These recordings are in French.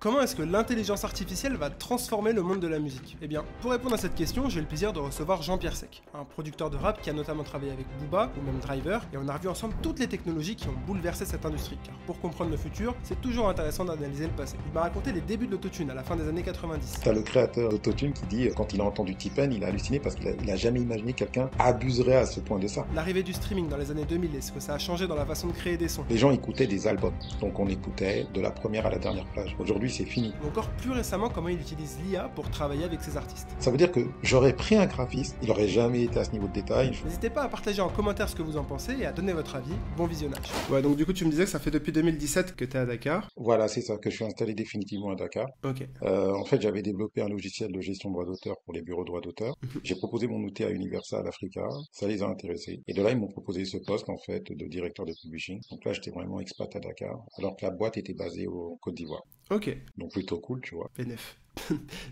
Comment est-ce que l'intelligence artificielle va transformer le monde de la musique? Eh bien, pour répondre à cette question, j'ai le plaisir de recevoir Jean-Pierre Sec, un producteur de rap qui a notamment travaillé avec Booba ou même Driver, et on a revu ensemble toutes les technologies qui ont bouleversé cette industrie, car pour comprendre le futur, c'est toujours intéressant d'analyser le passé. Il m'a raconté les débuts de l'autotune à la fin des années 90. T'as le créateur d'autotune qui dit, quand il a entendu T-Pain, il a halluciné parce qu'il a jamais imaginé que quelqu'un abuserait à ce point de ça. L'arrivée du streaming dans les années 2000 et ce que ça a changé dans la façon de créer des sons. Les gens écoutaient des albums, donc on écoutait de la première à la dernière plage. Aujourd'hui, c'est fini. Ou encore plus récemment, comment il utilise l'IA pour travailler avec ses artistes. Ça veut dire que j'aurais pris un graphiste, il aurait jamais été à ce niveau de détail. N'hésitez pas à partager en commentaire ce que vous en pensez et à donner votre avis. Bon visionnage. Ouais, donc du coup, tu me disais que ça fait depuis 2017 que tu es à Dakar. Voilà, c'est ça, que je suis installé définitivement à Dakar. Ok. En fait, j'avais développé un logiciel de gestion de droits d'auteur pour les bureaux de droits d'auteur. J'ai proposé mon outil à Universal Africa, ça les a intéressés. Et de là, ils m'ont proposé ce poste, en fait, de directeur de publishing. Donc là, j'étais vraiment expat à Dakar, alors que la boîte était basée au Côte d'Ivoire. Ok. Donc plutôt cool, tu vois. Bénef.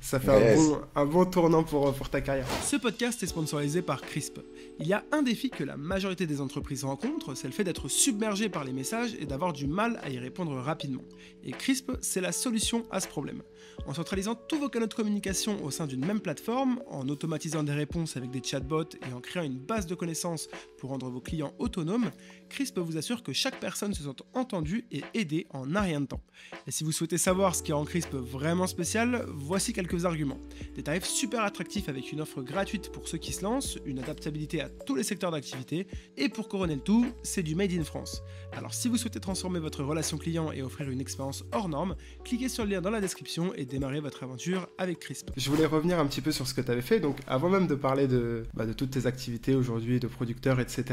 Ça fait Yes. un bon tournant pour ta carrière. Ce podcast est sponsorisé par Crisp. Il y a un défi que la majorité des entreprises rencontrent, c'est le fait d'être submergé par les messages et d'avoir du mal à y répondre rapidement. Et Crisp, c'est la solution à ce problème. En centralisant tous vos canaux de communication au sein d'une même plateforme, en automatisant des réponses avec des chatbots et en créant une base de connaissances pour rendre vos clients autonomes, Crisp vous assure que chaque personne se sente entendue et aidée en un rien de temps. Et si vous souhaitez savoir ce qui rend Crisp vraiment spécial, voici quelques arguments. Des tarifs super attractifs avec une offre gratuite pour ceux qui se lancent, une adaptabilité à tous les secteurs d'activité, et pour couronner le tout, c'est du Made in France. Alors si vous souhaitez transformer votre relation client et offrir une expérience hors norme, cliquez sur le lien dans la description et démarrez votre aventure avec Crisp. Je voulais revenir un petit peu sur ce que tu avais fait, donc avant même de parler de toutes tes activités aujourd'hui, de producteur, etc.,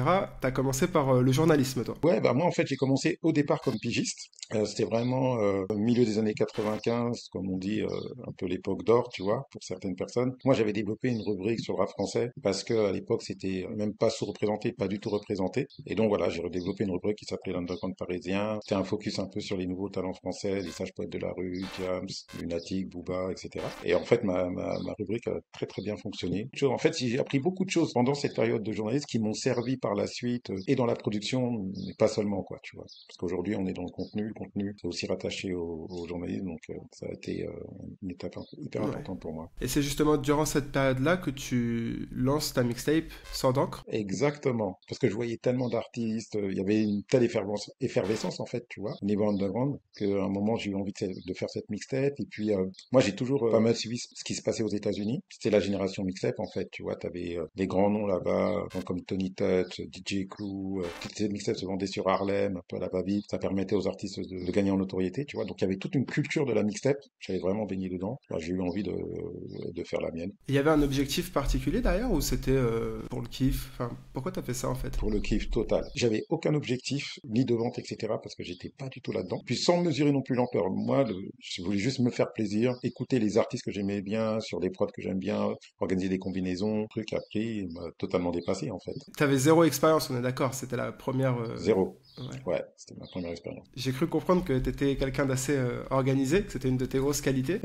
tu as commencé par le journalisme, toi. Ouais, bah moi, en fait, j'ai commencé au départ comme pigiste. C'était vraiment au milieu des années 95, comme on dit, un peu l'époque d'or, tu vois, pour certaines personnes. Moi, j'avais développé une rubrique sur le rap français parce que à l'époque, c'était même pas sous-représenté, pas du tout représenté. Et donc voilà, j'ai redéveloppé une rubrique qui s'appelait l'Underground parisien. C'était un focus un peu sur les nouveaux talents français, les sages poètes de la rue, Diams, Lunatic, Booba, etc. Et en fait, ma rubrique a très très bien fonctionné. En fait, j'ai appris beaucoup de choses pendant cette période de journalisme qui m'ont servi par la suite et dans la production, mais pas seulement, quoi, tu vois. Parce qu'aujourd'hui, on est dans le contenu c'est aussi rattaché au journalisme, donc ça a été une étape hyper importante pour moi. Et c'est justement durant cette période-là que tu lances ta mixtape Sans d'encre. Exactement, parce que je voyais tellement d'artistes, il y avait une telle effervescence en fait, tu vois, au niveau underground, qu'à un moment j'ai eu envie de faire cette mixtape, et puis moi j'ai toujours pas mal suivi ce qui se passait aux États-Unis. C'était la génération mixtape en fait, tu vois, t'avais des grands noms là-bas, comme Tony Touch, DJ Clue, toutes ces mixtapes se vendaient sur Harlem, un peu à la va-vite, ça permettait aux artistes de gagner en notoriété, tu vois, donc il y avait toute une culture de la mixtape, j'avais vraiment baigné dedans. Alors, j'ai eu envie de faire la mienne. Il y avait un objectif particulier derrière ou c'était pour le kiff? Enfin, pourquoi t'as fait ça en fait? Pour le kiff total. J'avais aucun objectif, ni de vente, etc., parce que j'étais pas du tout là-dedans. Puis sans mesurer non plus l'ampleur. Moi, je voulais juste me faire plaisir, écouter les artistes que j'aimais bien, sur des prods que j'aime bien, organiser des combinaisons, truc après, il m'a totalement dépassé en fait. T'avais zéro expérience, on est d'accord, c'était la première... Zéro. Ouais. Ouais, c'était ma première expérience. J'ai cru comprendre que t'étais quelqu'un d'assez organisé, que c'était une de tes grosses qualités.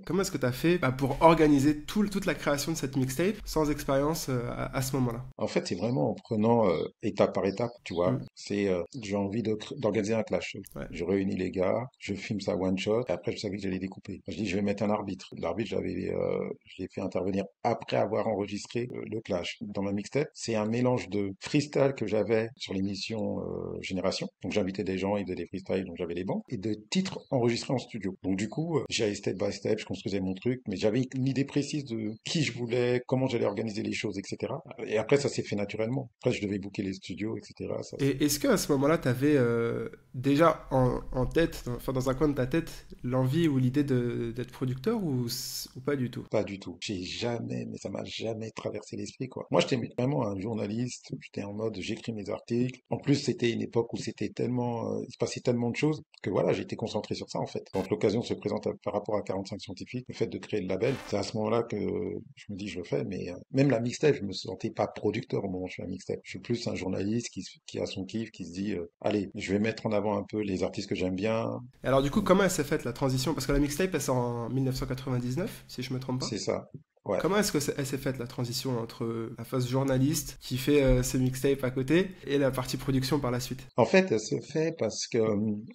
Comment est-ce que t'as fait pour organiser toute la création de cette mixtape sans expérience à ce moment-là? En fait, c'est vraiment en prenant étape par étape, tu vois. Mm. C'est, j'ai envie d'organiser un clash. Ouais. Je réunis les gars, je filme ça one shot, et après je savais que j'allais découper. Je dis, je vais mettre un arbitre. L'arbitre, je l'ai fait intervenir après avoir enregistré le clash. Dans ma mixtape, c'est un mélange de freestyle que j'avais sur l'émission Génération. Donc j'invitais des gens, ils faisaient des freestyles, donc j'avais les bancs, et de titres enregistrés en studio. Donc du coup, j'allais step by step, je construisais mon truc, mais j'avais une idée précise de qui je voulais, comment j'allais organiser les choses, etc. Et après, ça s'est fait naturellement. Après, je devais booker les studios, etc. Et est-ce qu'à ce moment-là, t'avais déjà en tête, enfin dans un coin de ta tête, l'envie ou l'idée d'être producteur ou pas du tout? Pas du tout. Mais ça m'a jamais traversé l'esprit, quoi. Moi, j'étais vraiment un journaliste. J'étais en mode, j'écris mes articles. En plus, c'était une époque où c'était tellement, il se passait tellement de choses que voilà, j'ai été concentré sur ça, en fait. Quand l'occasion se présente par rapport à 45 scientifiques, le fait de créer le label, c'est à ce moment-là que je me dis, je le fais, mais même la mixtape, je me sentais pas producteur au moment où je fais la mixtape. Je suis plus un journaliste qui a son kiff, qui se dit, allez, je vais mettre en avant un peu les artistes que j'aime bien. Et alors du coup, comment elle s'est faite la transition? Parce que la mixtape, elle sort en 1999, si je me trompe pas. C'est ça. Ouais. Comment est-ce que elle s'est faite la transition entre la phase journaliste qui fait ses mixtapes à côté et la partie production par la suite? En fait, elle se fait parce que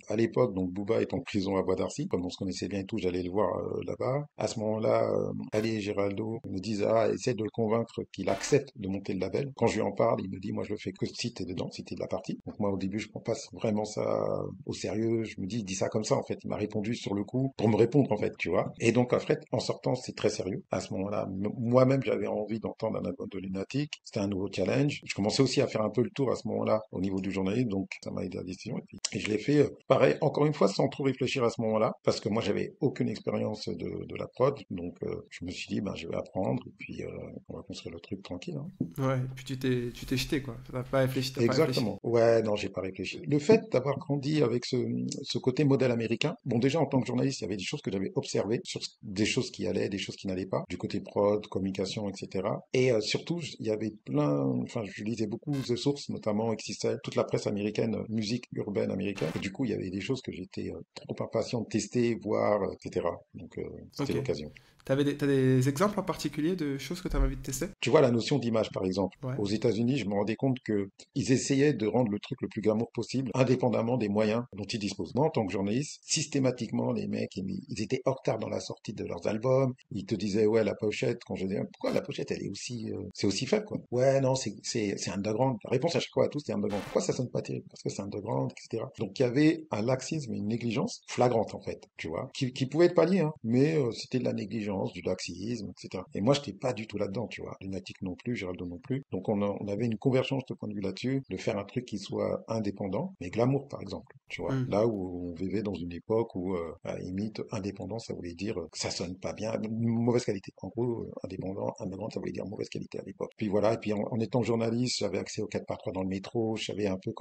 à l'époque, donc Booba est en prison à Bois d'Arcy, comme on se connaissait bien et tout, j'allais le voir là-bas. À ce moment-là, Ali et Giraldo me disent ah, essaie de le convaincre qu'il accepte de monter le label. Quand je lui en parle, il me dit moi je le fais que si t'es dedans, si t'es de la partie. Donc moi au début je prends pas vraiment ça au sérieux. Je me dis il dit ça comme ça en fait. Il m'a répondu sur le coup pour me répondre en fait, tu vois. Et donc en fait en sortant c'est très sérieux. À ce moment-là, moi-même j'avais envie d'entendre un album de Lunatic. C'était un nouveau challenge. Je commençais aussi à faire un peu le tour à ce moment-là au niveau du journalisme, donc ça m'a aidé à la décision. Et je l'ai fait, pareil, encore une fois, sans trop réfléchir à ce moment-là, parce que moi, j'avais aucune expérience de la prod, donc je me suis dit, ben, je vais apprendre, et puis on va construire le truc tranquille. Hein. Ouais, et puis tu t'es jeté quoi. T'as pas réfléchi. Exactement. Ouais, non, j'ai pas réfléchi. Le fait d'avoir grandi avec ce côté modèle américain, bon, déjà en tant que journaliste, il y avait des choses que j'avais observées, sur des choses qui allaient, des choses qui n'allaient pas, du côté prod, communication, etc. Et surtout, il y avait enfin, je lisais beaucoup de sources, notamment XXL, toute la presse américaine, musique urbaine américaine. Et du coup, il y avait des choses que j'étais trop impatient de tester, voir, etc. Donc, c'était Ok. l'occasion. T'as des exemples en particulier de choses que t'as envie de tester? Tu vois, la notion d'image, par exemple. Ouais. Aux États-Unis, je me rendais compte que ils essayaient de rendre le truc le plus glamour possible, indépendamment des moyens dont ils disposent. Moi, en tant que journaliste, systématiquement, les mecs, ils étaient en retard dans la sortie de leurs albums. Ils te disaient, ouais, la pochette, quand je disais, pourquoi la pochette, elle est aussi, c'est aussi faible, quoi. Ouais, non, c'est underground. La réponse à chaque fois à tous, c'est underground. Pourquoi ça sonne pas terrible? Parce que c'est underground, etc. Donc, il y avait un laxisme et une négligence flagrante, en fait, tu vois, qui pouvait être pallié, hein. Mais c'était de la négligence, du laxisme, etc. Et moi, j'étais pas du tout là-dedans, tu vois. Lunatic non plus, Géraldo non plus. Donc, on avait une convergence de point de vue là-dessus, de faire un truc qui soit indépendant, mais glamour, par exemple, tu vois. Hmm. Là où on vivait dans une époque où, à la limite, indépendant, ça voulait dire que ça sonne pas bien, mauvaise qualité. En gros, indépendant, indépendant, ça voulait dire mauvaise qualité à l'époque. Puis voilà, et puis en étant journaliste, j'avais accès au 4x3 dans le métro, je savais un peu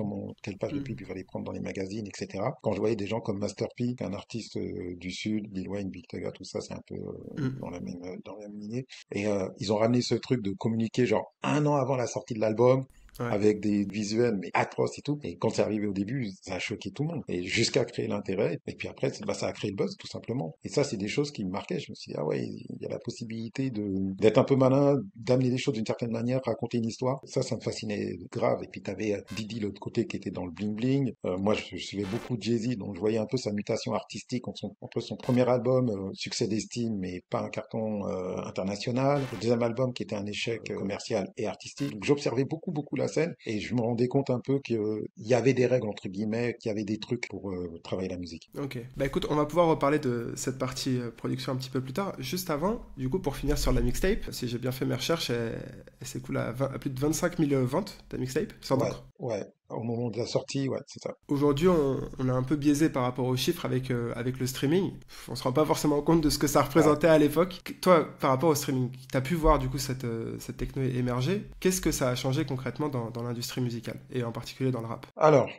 quelle page de Hmm. pub il fallait prendre dans les magazines, etc. Quand je voyais des gens comme Master P, un artiste du Sud, Lil Wayne, Big Taga, tout ça, c'est un peu Hmm. dans la même lignée. Et ils ont ramené ce truc de communiquer genre un an avant la sortie de l'album, Ouais. avec des visuels mais atroces et tout. Et quand c'est arrivé au début, ça a choqué tout le monde. Et jusqu'à créer l'intérêt. Et puis après, bah, ça a créé le buzz, tout simplement. Et ça, c'est des choses qui me marquaient. Je me suis dit, ah ouais, il y a la possibilité d'être un peu malin, d'amener les choses d'une certaine manière, raconter une histoire. Ça me fascinait grave. Et puis t'avais Didi, l'autre côté, qui était dans le bling-bling. Moi, je suivais beaucoup de Jay-Z, donc je voyais un peu sa mutation artistique entre son premier album, Succès d'estime, mais pas un carton international. Le deuxième album, qui était un échec commercial et artistique. Donc j'observais beaucoup la scène et je me rendais compte un peu qu'il y avait des règles, entre guillemets, qu'il y avait des trucs pour travailler la musique. Ok. Bah écoute, on va pouvoir reparler de cette partie production un petit peu plus tard. Juste avant, du coup, pour finir sur la mixtape, si j'ai bien fait mes recherches, elle s'écoule à plus de 25 000 ventes, ta mixtape, sans Ouais, doute. ouais. Au moment de la sortie, ouais, c'est ça. Aujourd'hui, on est un peu biaisé par rapport aux chiffres avec le streaming. On se rend pas forcément compte de ce que ça Ouais. représentait à l'époque. Toi, par rapport au streaming, tu as pu voir du coup cette techno émerger. Qu'est-ce que ça a changé concrètement dans l'industrie musicale, et en particulier dans le rap? Alors,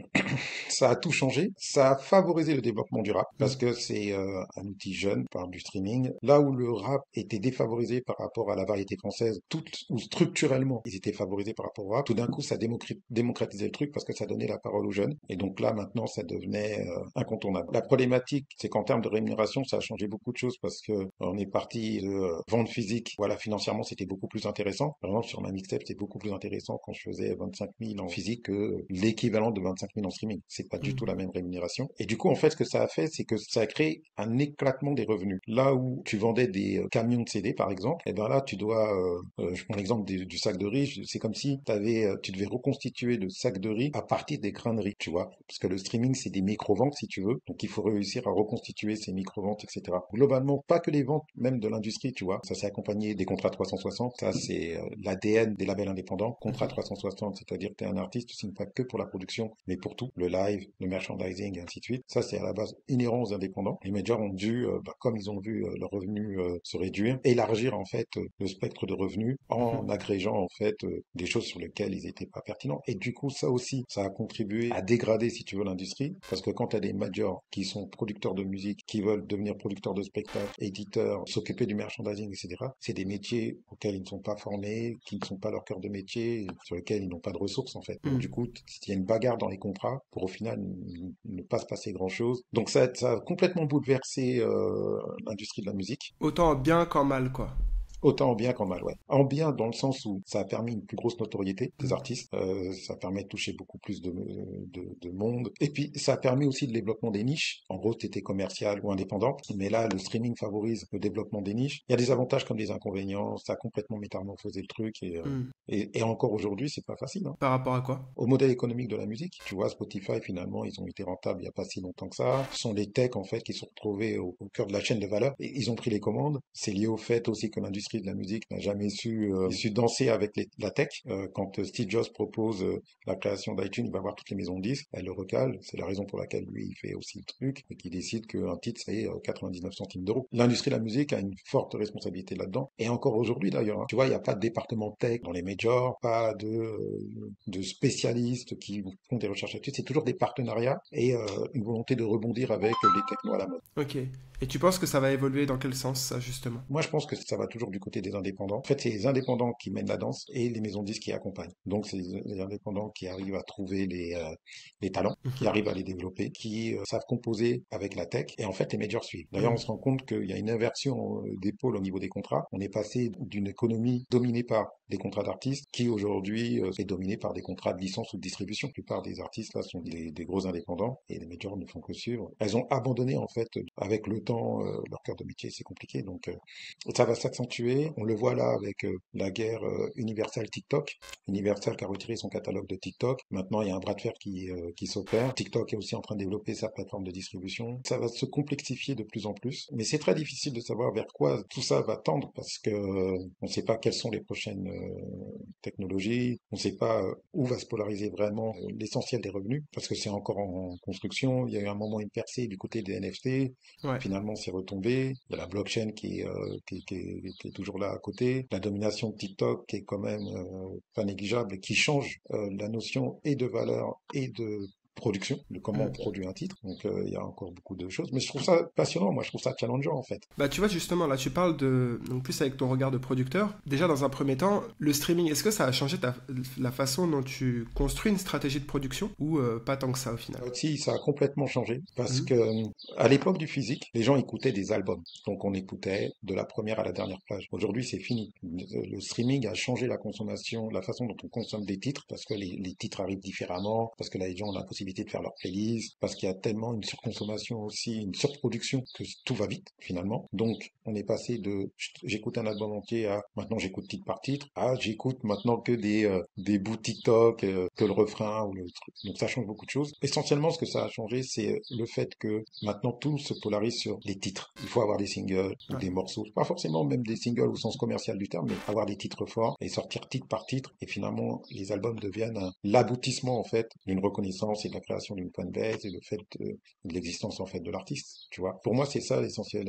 ça a tout changé. Ça a favorisé le développement du rap Mm. parce que c'est un outil jeune par du streaming. Là où le rap était défavorisé par rapport à la variété française, tout ou structurellement, ils étaient favorisés par rapport au rap. Tout d'un coup, ça démocratisait le truc parce que ça donnait la parole aux jeunes. Et donc là, maintenant, ça devenait incontournable. La problématique, c'est qu'en termes de rémunération, ça a changé beaucoup de choses parce que on est parti de vente physique. Voilà, financièrement, c'était beaucoup plus intéressant. Par exemple, sur ma mixtape, c'était beaucoup plus intéressant quand je faisais 25 000 en physique que l'équivalent de 25 000 en streaming. C'est pas du tout la Mm. même rémunération. Et du coup, en fait, ce que ça a fait, c'est que ça a créé un éclatement des revenus. Là où tu vendais des camions de CD, par exemple, et ben là, tu dois, je prends l'exemple du sac de riz, c'est comme si tu devais reconstituer le sac de riz à partir des grains de riz, tu vois. Parce que le streaming, c'est des micro-ventes, si tu veux. Donc, il faut réussir à reconstituer ces micro-ventes, etc. Globalement, pas que les ventes, même de l'industrie, tu vois. Ça s'est accompagné des contrats 360. Ça, c'est l'ADN des labels indépendants. Contrat Mhm. 360, c'est-à-dire que tu es un artiste, tu signes pas que pour la production, mais pour tout. Le live, le merchandising, et ainsi de suite. Ça, c'est à la base inhérent aux indépendants. Les majors ont dû, comme ils ont vu leurs revenus se réduire, élargir, en fait, le spectre de revenus en Mhm. agrégeant, en fait, des choses sur lesquelles ils n'étaient pas pertinents. Et du coup, ça aussi, ça a contribué à dégrader, si tu veux, l'industrie. Parce que quand tu as des majors qui sont producteurs de musique, qui veulent devenir producteurs de spectacles, éditeurs, s'occuper du merchandising, etc., c'est des métiers auxquels ils ne sont pas formés, qui ne sont pas leur cœur de métier, sur lesquels ils n'ont pas de ressources, en fait. Donc, du Mm. coup, il y a une bagarre dans les contrats pour, au final, ne pas se passer grand-chose. Donc, ça a complètement bouleversé l'industrie de la musique. Autant bien qu'en mal, quoi. Autant en bien qu'en mal, ouais. En bien dans le sens où ça a permis une plus grosse notoriété des Mm. artistes, ça permet de toucher beaucoup plus de monde, et puis ça a permis aussi le développement des niches. En gros, tu étais commercial ou indépendant, mais là, le streaming favorise le développement des niches. Il y a des avantages comme des inconvénients, ça a complètement métamorphosé le truc, Mm. et encore aujourd'hui, c'est pas facile, hein. Par rapport à quoi? Au modèle économique de la musique. Tu vois, Spotify, finalement, ils ont été rentables il n'y a pas si longtemps que ça. Ce sont les techs, en fait, qui se sont retrouvés au cœur de la chaîne de valeur. Et ils ont pris les commandes. C'est lié au fait aussi que l'industrie de la musique n'a jamais su danser avec la tech. Quand Steve Jobs propose la création d'iTunes, il va voir toutes les maisons de disques, elle le recale. C'est la raison pour laquelle lui, il fait aussi le truc et qu'il décide qu'un titre, c'est 99 centimes d'euros. L'industrie de la musique a une forte responsabilité là-dedans. Et encore aujourd'hui, d'ailleurs, hein. Tu vois, il n'y a pas de département tech dans les majors, pas de spécialistes qui font des recherches là-dessus. C'est toujours des partenariats et une volonté de rebondir avec les technos à la mode. Ok. Et tu penses que ça va évoluer dans quel sens, ça, justement? Moi, je pense que ça va toujours du côté des indépendants. En fait, c'est les indépendants qui mènent la danse et les maisons de disques qui accompagnent. Donc, c'est les indépendants qui arrivent à trouver les talents, qui Mhm. arrivent à les développer, qui savent composer avec la tech. Et en fait, les majors suivent. D'ailleurs, on Mm. se rend compte qu'il y a une inversion des pôles au niveau des contrats. On est passé d'une économie dominée par des contrats d'artistes qui aujourd'hui est dominée par des contrats de licence ou de distribution. La plupart des artistes là sont des gros indépendants et les majors ne font que suivre. Elles ont abandonné en fait avec le temps leur cœur de métier, c'est compliqué. Donc ça va s'accentuer. On le voit là avec la guerre Universal TikTok. Universal qui a retiré son catalogue de TikTok. Maintenant, il y a un bras de fer qui s'opère. TikTok est aussi en train de développer sa plateforme de distribution. Ça va se complexifier de plus en plus. Mais c'est très difficile de savoir vers quoi tout ça va tendre parce que on ne sait pas quelles sont les prochaines technologies. On ne sait pas où va se polariser vraiment l'essentiel des revenus parce que c'est encore en construction. Il y a eu un moment une percée du côté des NFT. Ouais. Finalement, c'est retombé. Il y a la blockchain qui est toujours là à côté. La domination de TikTok qui est quand même pas négligeable et qui change la notion et de valeur et de production, de comment on Mm. produit un titre. Donc il y a encore beaucoup de choses. Mais je trouve ça passionnant, moi je trouve ça challengeant en fait. Bah tu vois justement là tu parles de donc plus avec ton regard de producteur. Déjà dans un premier temps, le streaming, est-ce que ça a changé la façon dont tu construis une stratégie de production ou pas tant que ça au final? Si, ça a complètement changé parce Mhm. que à l'époque du physique, les gens écoutaient des albums. Donc on écoutait de la première à la dernière page. Aujourd'hui, c'est fini. Le streaming a changé la consommation, la façon dont on consomme des titres parce que les titres arrivent différemment, parce que là, les gens ont la possibilité de faire leur playlist, parce qu'il y a tellement une surconsommation aussi, une surproduction que tout va vite finalement. Donc on est passé de j'écoute un album entier à maintenant j'écoute titre par titre à j'écoute maintenant que des bouts TikTok, que le refrain ou le truc. Donc ça change beaucoup de choses. Essentiellement, ce que ça a changé, c'est le fait que maintenant tout se polarise sur les titres. Il faut avoir des singles ou Ouais. des morceaux, pas forcément même des singles au sens commercial du terme, mais avoir des titres forts et sortir titre par titre. Et finalement, les albums deviennent l'aboutissement en fait d'une reconnaissance et de la création d'une fanbase et le fait de l'existence en fait de l'artiste. Tu vois. Pour moi, c'est ça l'essentiel,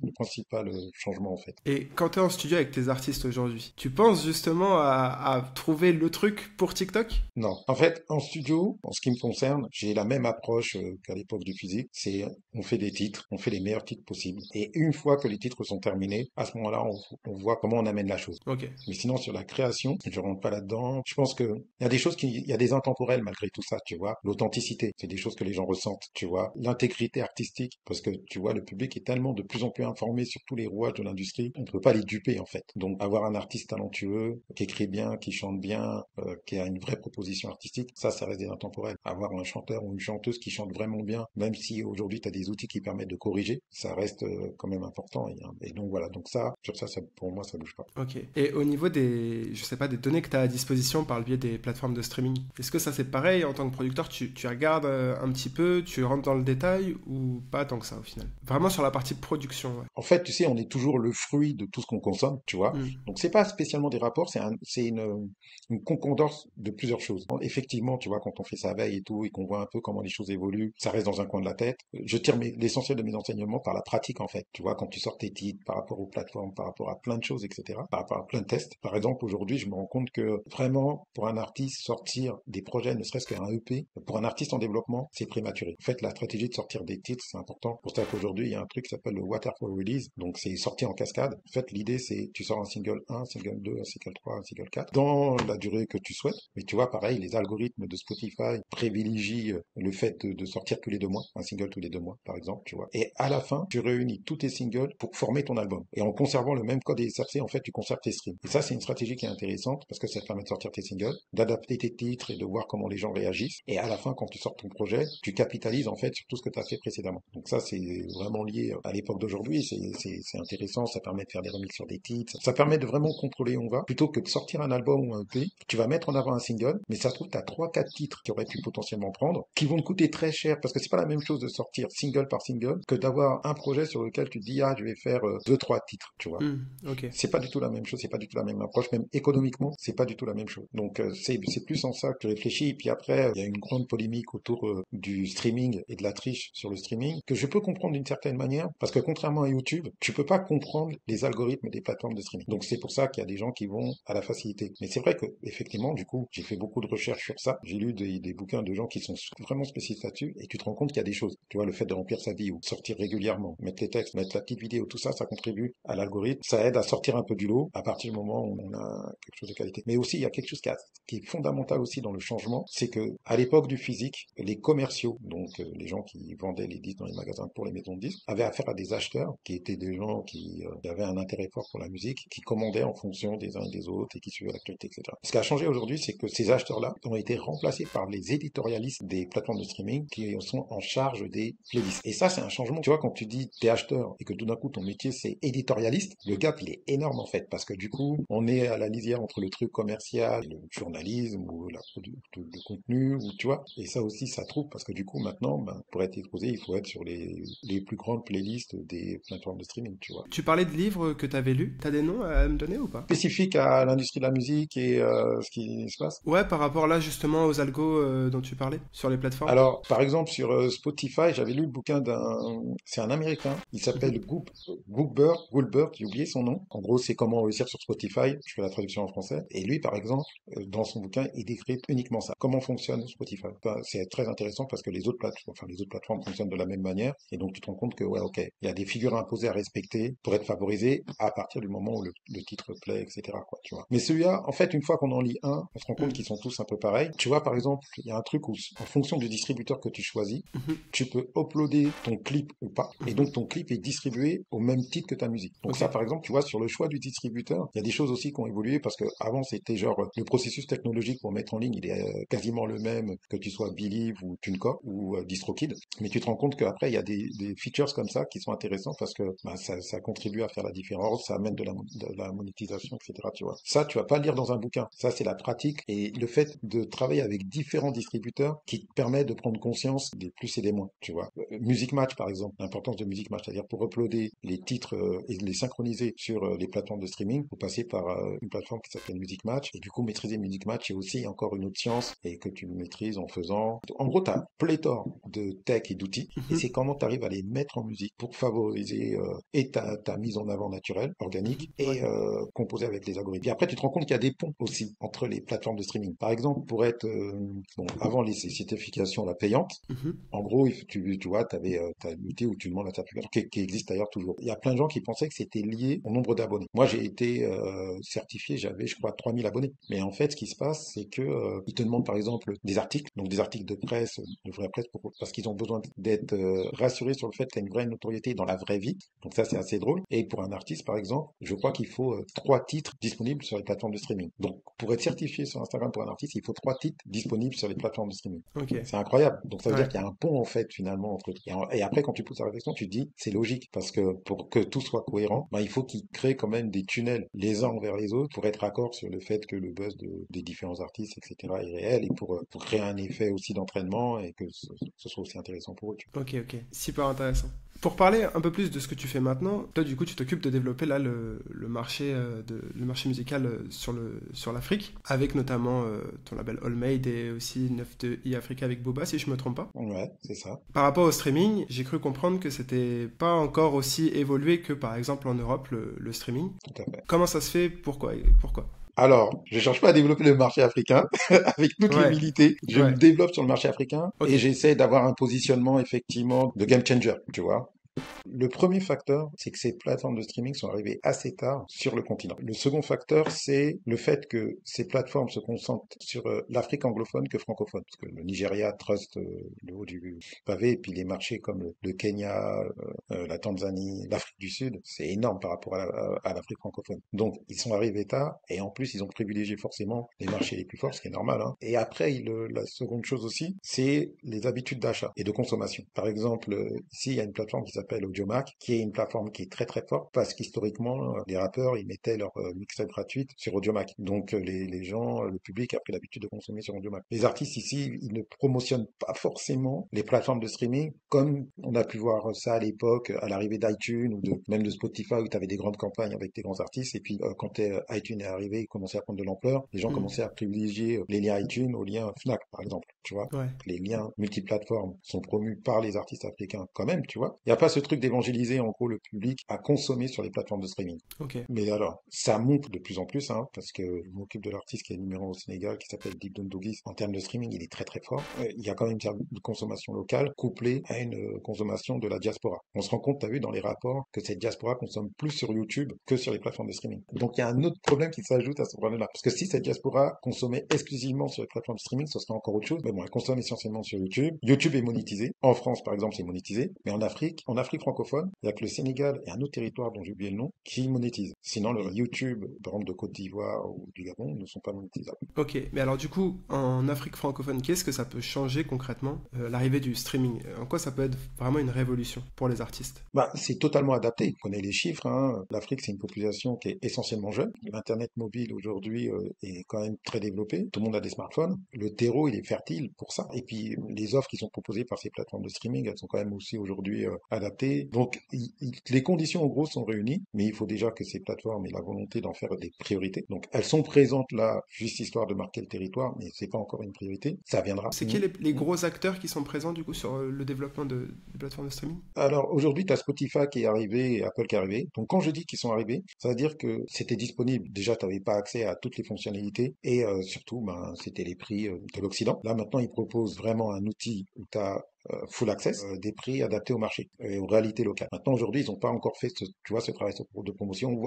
le principal changement en fait. Et quand tu es en studio avec tes artistes aujourd'hui, tu penses justement à trouver le truc pour TikTok? Non. En fait, en studio, en ce qui me concerne, j'ai la même approche qu'à l'époque du physique. C'est on fait des titres, on fait les meilleurs titres possibles. Et une fois que les titres sont terminés, à ce moment-là, on voit comment on amène la chose. Ok. Mais sinon, sur la création, je rentre pas là-dedans. Je pense que il y a des choses il y a des intemporels malgré tout ça, tu vois. L'authenticité, c'est des choses que les gens ressentent, tu vois. L'intégrité artistique, parce que tu vois, le public est tellement de plus en plus informé sur tous les rouages de l'industrie, on ne peut pas les duper en fait. Donc, avoir un artiste talentueux, qui écrit bien, qui chante bien, qui a une vraie proposition artistique, ça reste des intemporels. Avoir un chanteur ou une chanteuse qui chante vraiment bien, même si aujourd'hui tu as des outils qui permettent de corriger, ça reste quand même important. Et donc voilà, donc sur ça, pour moi, ça bouge pas. Ok. Et au niveau des, je sais pas, des données que tu as à disposition par le biais des plateformes de streaming, est-ce que ça c'est pareil en tant que producteur, tu regardes un petit peu, tu rentres dans le détail ou pas tant que ça au final? Vraiment sur la partie production, ouais. En fait, tu sais, on est toujours le fruit de tout ce qu'on consomme, tu vois. Hmm. Donc, c'est pas spécialement des rapports, c'est une concordance de plusieurs choses. Bon, effectivement, tu vois, quand on fait sa veille et tout, et qu'on voit un peu comment les choses évoluent, ça reste dans un coin de la tête. Je tire l'essentiel de mes enseignements par la pratique, en fait. Tu vois, quand tu sors tes titres, par rapport aux plateformes, par rapport à plein de choses, etc., par rapport à plein de tests. Par exemple, aujourd'hui, je me rends compte que vraiment, pour un artiste, sortir des projets, ne serait-ce qu'un EP, pour un un artiste en développement, c'est prématuré. En fait, la stratégie de sortir des titres, c'est important. Pour ça qu'aujourd'hui, il y a un truc qui s'appelle le waterfall release. Donc, c'est sorti en cascade. En fait, l'idée, c'est tu sors un single 1, un single 2, un single 3, un single 4 dans la durée que tu souhaites. Mais tu vois, pareil, les algorithmes de Spotify privilégient le fait de sortir tous les 2 mois, un single tous les 2 mois, par exemple, tu vois. Et à la fin, tu réunis tous tes singles pour former ton album. Et en conservant le même code SRC, en fait, tu conserves tes streams. Et ça, c'est une stratégie qui est intéressante parce que ça te permet de sortir tes singles, d'adapter tes titres et de voir comment les gens réagissent. Et à la fin, quand tu sors ton projet, tu capitalises en fait sur tout ce que tu as fait précédemment. Donc ça, c'est vraiment lié à l'époque d'aujourd'hui. C'est intéressant. Ça permet de faire des remixes sur des titres. Ça permet de vraiment contrôler où on va. Plutôt que de sortir un album ou un EP, tu vas mettre en avant un single, mais ça se trouve, tu as 3-4 titres qui auraient pu potentiellement prendre, qui vont te coûter très cher parce que c'est pas la même chose de sortir single par single que d'avoir un projet sur lequel tu te dis, ah, je vais faire 2-3 titres, tu vois. Ok. C'est pas du tout la même chose, c'est pas du tout la même approche, même économiquement, c'est pas du tout la même chose. Donc c'est plus en ça que tu réfléchis. Et puis après, il y a une grande polémique autour du streaming et de la triche sur le streaming que je peux comprendre d'une certaine manière, parce que contrairement à YouTube, tu peux pas comprendre les algorithmes des plateformes de streaming. Donc c'est pour ça qu'il y a des gens qui vont à la facilité. Mais c'est vrai que effectivement, du coup, j'ai fait beaucoup de recherches sur ça. J'ai lu des bouquins de gens qui sont vraiment spécialistes là-dessus, et tu te rends compte qu'il y a des choses. Tu vois, le fait de remplir sa vie ou sortir régulièrement, mettre les textes, mettre la petite vidéo, tout ça, ça contribue à l'algorithme. Ça aide à sortir un peu du lot à partir du moment où on a quelque chose de qualité. Mais aussi, il y a quelque chose qui est fondamental aussi dans le changement, c'est que à l'époque du physique, les commerciaux, donc les gens qui vendaient les disques dans les magasins pour les maisons de disques, avaient affaire à des acheteurs qui étaient des gens qui avaient un intérêt fort pour la musique, qui commandaient en fonction des uns et des autres et qui suivaient l'actualité, etc. Ce qui a changé aujourd'hui, c'est que ces acheteurs-là ont été remplacés par les éditorialistes des plateformes de streaming qui sont en charge des playlists. Et ça, c'est un changement. Tu vois, quand tu dis t'es acheteur et que tout d'un coup ton métier c'est éditorialiste, le gap il est énorme en fait, parce que du coup, on est à la lisière entre le truc commercial, le journalisme ou le contenu, ou tu vois. Et ça aussi, ça trouble parce que du coup, maintenant, pour être exposé, il faut être sur les plus grandes playlists des plateformes de streaming, tu vois. Tu parlais de livres que tu avais lus. T'as des noms à me donner ou pas? Spécifique à l'industrie de la musique et ce qui se passe. Ouais, par rapport là justement aux algos dont tu parlais sur les plateformes. Alors, par exemple, sur Spotify, j'avais lu le bouquin c'est un Américain, il s'appelle Goldberg, j'ai oublié son nom. En gros, c'est comment réussir sur Spotify, je fais la traduction en français. Et lui, par exemple, dans son bouquin, il décrit uniquement ça. Comment fonctionne Spotify. Enfin, c'est très intéressant parce que les autres plateformes fonctionnent de la même manière. Et donc, tu te rends compte que, ouais, ok, il y a des figures imposées à respecter pour être favorisé à partir du moment où le titre plaît, etc., quoi, tu vois. Mais celui-là, en fait, une fois qu'on en lit un, on se rend compte qu'ils sont tous un peu pareils. Tu vois, par exemple, il y a un truc où, en fonction du distributeur que tu choisis, tu peux uploader ton clip ou pas. Et donc, ton clip est distribué au même titre que ta musique. Donc ça, par exemple, tu vois, sur le choix du distributeur, il y a des choses aussi qui ont évolué parce que avant, c'était genre, le processus technologique pour mettre en ligne, il est quasiment le même que tu sois Believe ou TuneCore ou DistroKid. Mais tu te rends compte qu'après, il y a des features comme ça qui sont intéressants parce que ça contribue à faire la différence, ça amène de la monétisation, etc. Tu vois. Ça, tu vas pas le lire dans un bouquin. Ça, c'est la pratique et le fait de travailler avec différents distributeurs qui te permet de prendre conscience des plus et des moins, tu vois. Music Match, par exemple, l'importance de Music Match, c'est-à-dire pour uploader les titres et les synchroniser sur les plateformes de streaming, faut passer par une plateforme qui s'appelle Music Match. Et du coup, maîtriser Music Match, c'est aussi encore une autre science et que tu maîtrises en faisant. En gros, tu as pléthore de tech et d'outils et c'est comment tu arrives à les mettre en musique pour favoriser et ta mise en avant naturelle, organique et composer avec les algorithmes. Et après, tu te rends compte qu'il y a des ponts aussi entre les plateformes de streaming. Par exemple, pour être avant les certifications la payantes, en gros, tu vois, tu as l'outil où tu demandes la certification, qui existe d'ailleurs toujours. Il y a plein de gens qui pensaient que c'était lié au nombre d'abonnés. Moi, j'ai été certifié, j'avais, je crois, 3000 abonnés. Mais en fait, ce qui se passe, c'est que ils te demandent, par exemple, des articles, donc des articles de presse, de vraie presse, parce qu'ils ont besoin d'être rassurés sur le fait qu'il y a une vraie notoriété dans la vraie vie. Donc ça, c'est assez drôle. Et pour un artiste, par exemple, je crois qu'il faut 3 titres disponibles sur les plateformes de streaming. Donc, pour être certifié sur Instagram pour un artiste, il faut 3 titres disponibles sur les plateformes de streaming. Okay. C'est incroyable. Donc ça veut dire qu'il y a un pont en fait finalement entre et après quand tu pousses la réflexion, tu te dis c'est logique parce que pour que tout soit cohérent, il faut qu'ils créent quand même des tunnels les uns envers les autres pour être raccord sur le fait que le buzz des différents artistes etc est réel et pour créer un effet aussi d'entraînement et que ce soit aussi intéressant pour eux. Ok, super intéressant. Pour parler un peu plus de ce que tu fais maintenant, toi du coup tu t'occupes de développer là le marché musical sur l'Afrique, avec notamment ton label All Made et aussi 9de Africa avec Booba si je me trompe pas. Ouais, c'est ça. Par rapport au streaming, j'ai cru comprendre que c'était pas encore aussi évolué que par exemple en Europe le streaming. Tout à fait. Comment ça se fait? Pourquoi? Alors, je cherche pas à développer le marché africain, avec toute Ouais, l'humilité. Je me ouais, développe sur le marché africain ok. et j'essaie d'avoir un positionnement effectivement de game changer, tu vois. Le premier facteur, c'est que ces plateformes de streaming sont arrivées assez tard sur le continent. Le second facteur, c'est le fait que ces plateformes se concentrent sur l'Afrique anglophone que francophone. Parce que le Nigeria trust le haut du pavé, et puis les marchés comme le Kenya, la Tanzanie, l'Afrique du Sud, c'est énorme par rapport à l'Afrique francophone. Donc, ils sont arrivés tard, et en plus, ils ont privilégié forcément les marchés les plus forts, ce qui est normal, hein. Et après, la seconde chose aussi, c'est les habitudes d'achat et de consommation. Par exemple, ici, il y a une plateforme qui s'appelle Audiomack, qui est une plateforme qui est très très forte parce qu'historiquement, les rappeurs, ils mettaient leur mixtape gratuite sur Audiomack. Donc, les gens, le public a pris l'habitude de consommer sur Audiomack. Les artistes ici, ils ne promotionnent pas forcément les plateformes de streaming comme on a pu voir ça à l'époque, à l'arrivée d'iTunes ou même de Spotify où tu avais des grandes campagnes avec des grands artistes. Et puis, quand iTunes est arrivé, il commençait à prendre de l'ampleur. Les gens Hmm. commençaient à privilégier les liens iTunes aux liens Fnac, par exemple, tu vois. Ouais. Les liens multiplateformes sont promus par les artistes africains quand même, tu vois. Il n'y a pas ce truc d'évangéliser en gros le public à consommer sur les plateformes de streaming. Ok. Mais alors, ça monte de plus en plus, hein, parce que je m'occupe de l'artiste qui est numéro 1 au Sénégal, qui s'appelle Deep Doundouguis. En termes de streaming, il est très très fort. Il y a quand même une consommation locale couplée à une consommation de la diaspora. On se rend compte, tu as vu dans les rapports, que cette diaspora consomme plus sur YouTube que sur les plateformes de streaming. Donc il y a un autre problème qui s'ajoute à ce problème-là. Parce que si cette diaspora consommait exclusivement sur les plateformes de streaming, ce serait encore autre chose. Mais bon, elle consomme essentiellement sur YouTube. YouTube est monétisé. En France, par exemple, c'est monétisé. Mais en Afrique francophone, il y a que le Sénégal et un autre territoire dont j'ai oublié le nom qui monétisent. Sinon, le YouTube, par exemple, de Côte d'Ivoire ou du Gabon, ne sont pas monétisables. Ok, mais alors du coup, en Afrique francophone, qu'est-ce que ça peut changer concrètement, l'arrivée du streaming? En quoi ça peut être vraiment une révolution pour les artistes? Bah, c'est totalement adapté. On connaît les chiffres, hein. L'Afrique, c'est une population qui est essentiellement jeune. L'Internet mobile aujourd'hui est quand même très développé. Tout le monde a des smartphones. Le terreau, il est fertile pour ça. Et puis, les offres qui sont proposées par ces plateformes de streaming, elles sont quand même aussi aujourd'hui adaptées. Donc, les conditions, en gros, sont réunies. Mais il faut déjà que ces plateformes aient la volonté d'en faire des priorités. Donc, elles sont présentes là, juste histoire de marquer le territoire, mais c'est pas encore une priorité. Ça viendra. C'est qui les gros acteurs qui sont présents du coup sur le développement des plateformes de streaming? Alors aujourd'hui, tu as Spotify qui est arrivé et Apple qui est arrivé. Donc quand je dis qu'ils sont arrivés, ça veut dire que c'était disponible. Déjà, tu n'avais pas accès à toutes les fonctionnalités et surtout, ben, c'était les prix de l'Occident. Là maintenant, ils proposent vraiment un outil où tu as full access, des prix adaptés au marché et aux réalités locales. Maintenant, aujourd'hui, ils n'ont pas encore fait tu vois, ce travail de promotion.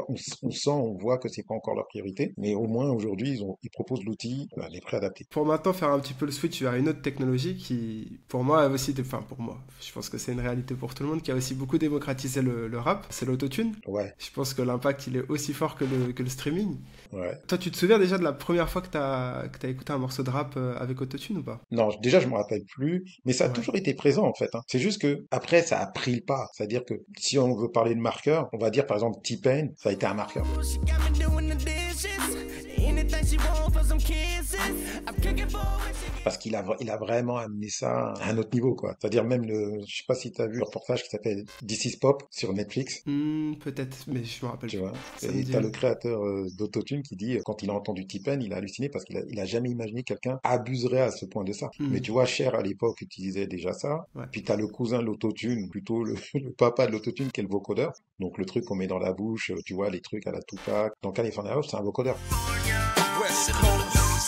On sent, on voit que c'est pas encore leur priorité, mais au moins aujourd'hui, ils proposent l'outil, les prix adaptés. Pour maintenant faire un petit peu le switch vers une autre technologie qui, pour moi, a aussi, enfin pour moi, je pense que c'est une réalité pour tout le monde, qui a aussi beaucoup démocratisé le rap, c'est l'autotune. Ouais, Je pense que l'impact, il est aussi fort que le streaming. ouais. Toi, tu te souviens déjà de la première fois que t'as écouté un morceau de rap avec autotune ou pas? Non, déjà, je me rappelle plus, mais ça a Ouais. toujours été présent, en fait, hein. C'est juste que, après, ça a pris le pas. C'est-à-dire que, si on veut parler de marqueur, on va dire, par exemple, T-Pain, ça a été un marqueur. She got me doing the dishes. Anything she want for some kisses. I'm cooking for her when she get Parce il a vraiment amené ça à un autre niveau, quoi. C'est-à-dire même je sais pas si tu as vu le reportage qui s'appelle This is Pop sur Netflix. Peut-être, mais je me rappelle Tu plus. vois, Ça me et dit. t'as le créateur d'Autotune qui dit, quand il a entendu T-Pain, il a halluciné parce il a jamais imaginé que quelqu'un abuserait à ce point de ça. Mais Hmm, tu vois, Cher à l'époque utilisait déjà ça. ouais. Puis t'as le cousin de l'Autotune, plutôt le papa de l'Autotune qui est le vocodeur. Donc le truc qu'on met dans la bouche, tu vois, les trucs à la Tupac. Dans California House, c'est un vocodeur. West Coast.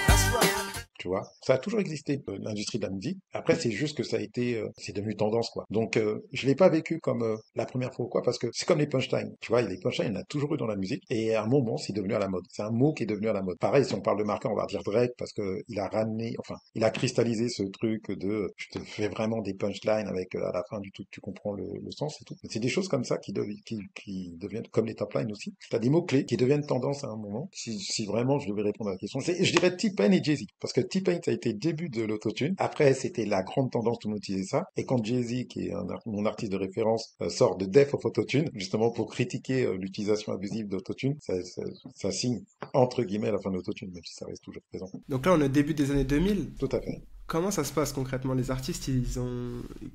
That's right. Tu vois, ça a toujours existé, l'industrie de la musique. Après, c'est juste que ça a été, c'est devenu tendance, quoi. Donc, je l'ai pas vécu comme la première fois ou quoi, parce que c'est comme les punchlines. Tu vois, les punchlines, il y en a toujours eu dans la musique, et à un moment, c'est devenu à la mode. C'est un mot qui est devenu à la mode. Pareil, si on parle de marqueur, on va dire Drake, parce que il a ramené, enfin, il a cristallisé ce truc de, je te fais vraiment des punchlines avec, à la fin du tout, tu comprends le sens et tout. Mais c'est des choses comme ça qui deviennent, comme les top lines aussi. T'as des mots-clés qui deviennent tendance à un moment. Si vraiment je devais répondre à la question, je dirais T-Pain et Jay-Z. Parce que T-Pain, ça a été le début de l'autotune. Après, c'était la grande tendance, tout le monde utilisait ça. Et quand Jay-Z, qui est mon artiste de référence, sort de Death of Autotune, justement pour critiquer l'utilisation abusive d'autotune, ça signe entre guillemets la fin de l'autotune, même si ça reste toujours présent. Donc là, on est au début des années 2000. Tout à fait. Comment ça se passe concrètement? Les artistes,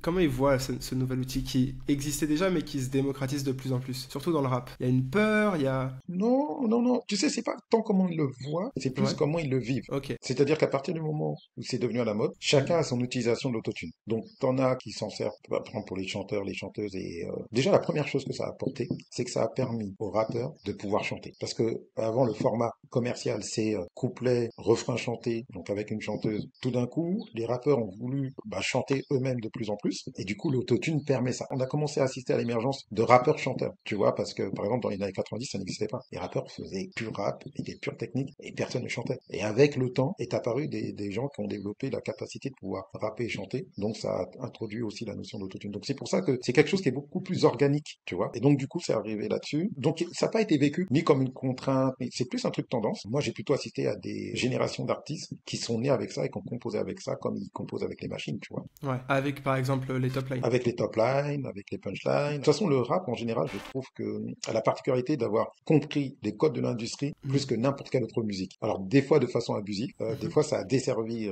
comment ils voient ce nouvel outil qui existait déjà mais qui se démocratise de plus en plus, surtout dans le rap? Il y a une peur, il y a... Non, non, non. Tu sais, c'est pas tant comment ils le voient, c'est plus Ouais, comment ils le vivent. ok. C'est-à-dire qu'à partir du moment où c'est devenu à la mode, chacun a son utilisation de l'autotune. Donc, t'en as qui s'en servent, par exemple, pour les chanteurs, les chanteuses. Et déjà, la première chose que ça a apporté, c'est que ça a permis aux rappeurs de pouvoir chanter. Parce que avant, le format commercial, c'est couplet, refrain chanté, donc avec une chanteuse. Tout d'un coup, les rappeurs ont voulu chanter eux-mêmes de plus en plus. Et du coup, l'autotune permet ça. On a commencé à assister à l'émergence de rappeurs-chanteurs, tu vois, parce que, par exemple, dans les années 90, ça n'existait pas. Les rappeurs faisaient pur rap et des pures techniques et personne ne chantait. Et avec le temps est apparu des gens qui ont développé la capacité de pouvoir rapper et chanter. Donc ça a introduit aussi la notion d'autotune. Donc c'est pour ça que c'est quelque chose qui est beaucoup plus organique, tu vois. Et donc du coup c'est arrivé là-dessus. Donc ça n'a pas été vécu ni comme une contrainte, mais c'est plus un truc tendance. Moi j'ai plutôt assisté à des générations d'artistes qui sont nés avec ça et qui ont composé avec ça comme ils composent avec les machines, tu vois. Ouais, avec par exemple les top lines. Avec les top lines, avec les punchlines. De toute façon, le rap, en général, je trouve que a la particularité d'avoir compris les codes de l'industrie plus que n'importe quelle autre musique. Alors, des fois de façon abusive, des fois ça a desservi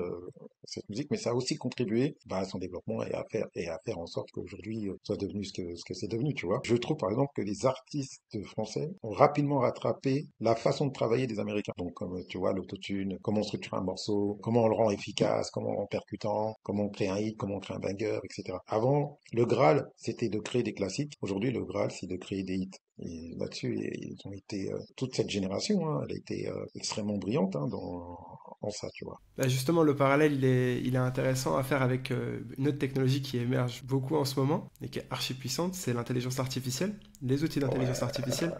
cette musique, mais ça a aussi contribué à son développement et à faire en sorte qu'aujourd'hui soit devenu ce que c'est devenu, tu vois. Je trouve par exemple que les artistes français ont rapidement rattrapé la façon de travailler des Américains. Donc, comme tu vois, l'autotune, comment on structure un morceau, comment on le rend efficace, comment on le rend percutant, comment on crée un hit, comment on crée un banger, etc. Avant, le Graal, c'était de créer des classiques. Aujourd'hui, le Graal, c'est de créer des hits. Et là-dessus, ils ont été, toute cette génération, hein, elle a été extrêmement brillante en ça, tu vois. Bah justement, le parallèle, il est intéressant à faire avec une autre technologie qui émerge beaucoup en ce moment et qui est archi puissante, c'est l'intelligence artificielle, les outils d'intelligence Ouais. artificielle.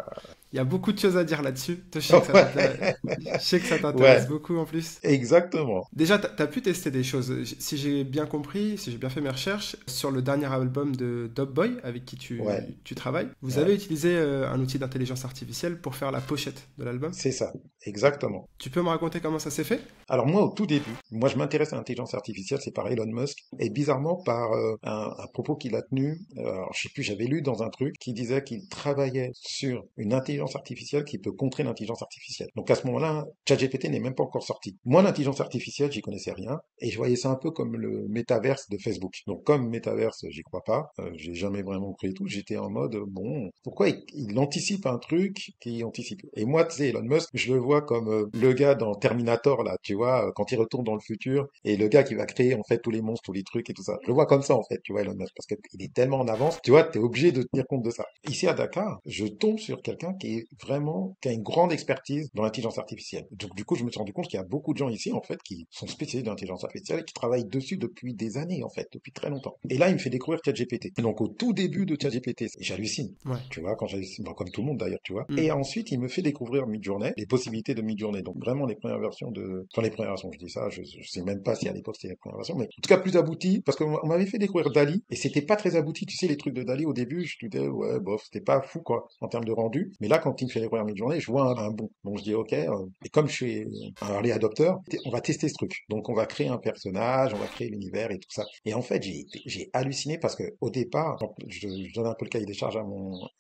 Il y a beaucoup de choses à dire là-dessus. Toi, Ouais. je sais que ça t'intéresse Ouais, beaucoup en plus. exactement. Déjà, t'as pu tester des choses. Si j'ai bien compris, si j'ai bien fait mes recherches, sur le dernier album de Dubboy, avec qui Ouais, tu travailles, vous ouais. avez utilisé un outil d'intelligence artificielle pour faire la pochette de l'album. C'est ça, exactement. Tu peux me raconter comment ça s'est fait? Alors moi, au tout début, moi je m'intéresse à l'intelligence artificielle, c'est par Elon Musk, et bizarrement par un propos qu'il a tenu, alors je sais plus, j'avais lu dans un truc qui disait qu'il travaillait sur une intelligence artificielle qui peut contrer l'intelligence artificielle. Donc à ce moment-là, ChatGPT n'est même pas encore sorti. Moi, l'intelligence artificielle, j'y connaissais rien, et je voyais ça un peu comme le métaverse de Facebook. Donc comme métaverse, j'y crois pas, j'ai jamais vraiment cru et tout, j'étais en mode, bon, pourquoi il anticipe un truc qui anticipe? Et moi, tu sais, Elon Musk, je le vois comme le gars dans Terminator, là, tu vois, quand il retourne dans le futur, et le gars qui va créer, en fait, tous les monstres, tous les trucs et tout ça. Je le vois comme ça, en fait, tu vois, Elon Musk, parce qu'il est tellement en avance, tu vois, t'es obligé de tenir compte de ça. Ici, à Dakar, je tombe sur quelqu'un qui est vraiment, qui a une grande expertise dans l'intelligence artificielle. Donc, du coup, je me suis rendu compte qu'il y a beaucoup de gens ici, en fait, qui sont spécialisés dans l'intelligence artificielle et qui travaillent dessus depuis des années, en fait, depuis très longtemps. Et là, il me fait découvrir ChatGPT. Et donc, au tout début de ChatGPT, j'hallucine. Ouais. Tu vois, quand j'hallucine, comme tout le monde d'ailleurs, tu vois. Mm. Et ensuite, il me fait découvrir Midjourney, les possibilités de Midjourney. Donc, vraiment, les premières versions enfin, les premières versions, je dis ça, je sais même pas si à l'époque c'était les premières versions, mais en tout cas plus abouti, parce qu'on m'avait fait découvrir Dali, et c'était pas très abouti, tu sais, les trucs de Dali au début, je me disais, ouais, bof, c'était pas fou, quoi, en termes de rendu, mais là, quand il me fait découvrir Midjourney, je vois un bon. Donc, je dis, ok, et comme je suis un early adopter, on va tester ce truc. Donc, on va créer un personnage, on va créer l'univers et tout ça. Et en fait, j'ai halluciné parce que, au départ, je donne un peu le cahier des charges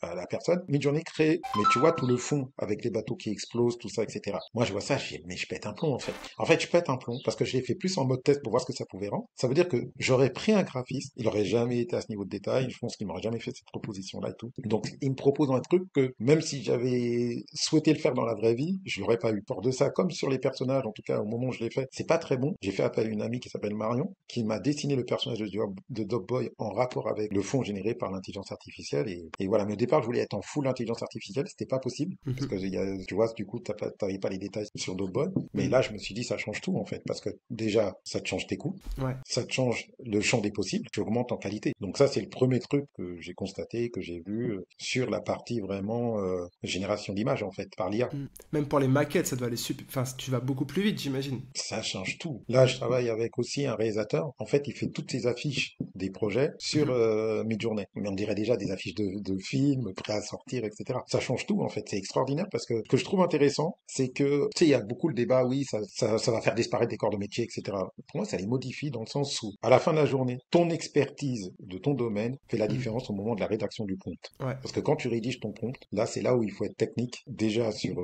à la personne, Midjourney crée, mais tu vois, tout le fond, avec les bateaux qui explosent, tout ça, etc. Moi, je vois ça, mais je pète un plomb, en fait. En fait, je pète un plomb parce que je l'ai fait plus en mode test pour voir ce que ça pouvait rendre. Ça veut dire que j'aurais pris un graphiste, il aurait jamais été à ce niveau de détail, je pense qu'il m'aurait jamais fait cette proposition-là et tout. Donc, il me propose un truc que, même si j'avais souhaité le faire dans la vraie vie, je l'aurais pas eu. Pour de ça, comme sur les personnages, en tout cas, au moment où je l'ai fait, c'est pas très bon. J'ai fait appel à une amie qui s'appelle Marion, qui m'a dessiné le personnage de Dogboy en rapport avec le fond généré par l'intelligence artificielle. Et voilà, mais au départ, je voulais être en full intelligence artificielle, c'était pas possible, parce que tu vois, du coup, t'avais pas les détails sur Dogboy. Mais là, je me suis dit, ça change tout, en fait, parce que déjà, ça te change tes coûts, Ouais. ça te change le champ des possibles, tu augmentes en qualité. Donc ça, c'est le premier truc que j'ai constaté, que j'ai vu sur la partie vraiment génération d'images, en fait, par l'IA. Mm. Même pour les maquettes, ça doit aller super. Enfin, tu vas beaucoup plus vite, j'imagine. Ça change tout. Là, je travaille avec aussi un réalisateur. En fait, il fait toutes ses affiches des projets sur Midjourney. Mais on dirait déjà des affiches de films prêts à sortir, etc. Ça change tout, en fait. C'est extraordinaire parce que ce que je trouve intéressant, c'est que, tu sais, il y a beaucoup le débat, oui, ça va faire disparaître des corps de métier, etc. Pour moi, ça les modifie dans le sens où, à la fin de la journée, ton expertise de ton domaine fait la différence au moment de la rédaction du prompt. Ouais. Parce que quand tu rédiges ton prompt, là, c'est là où il faut être technique, déjà sur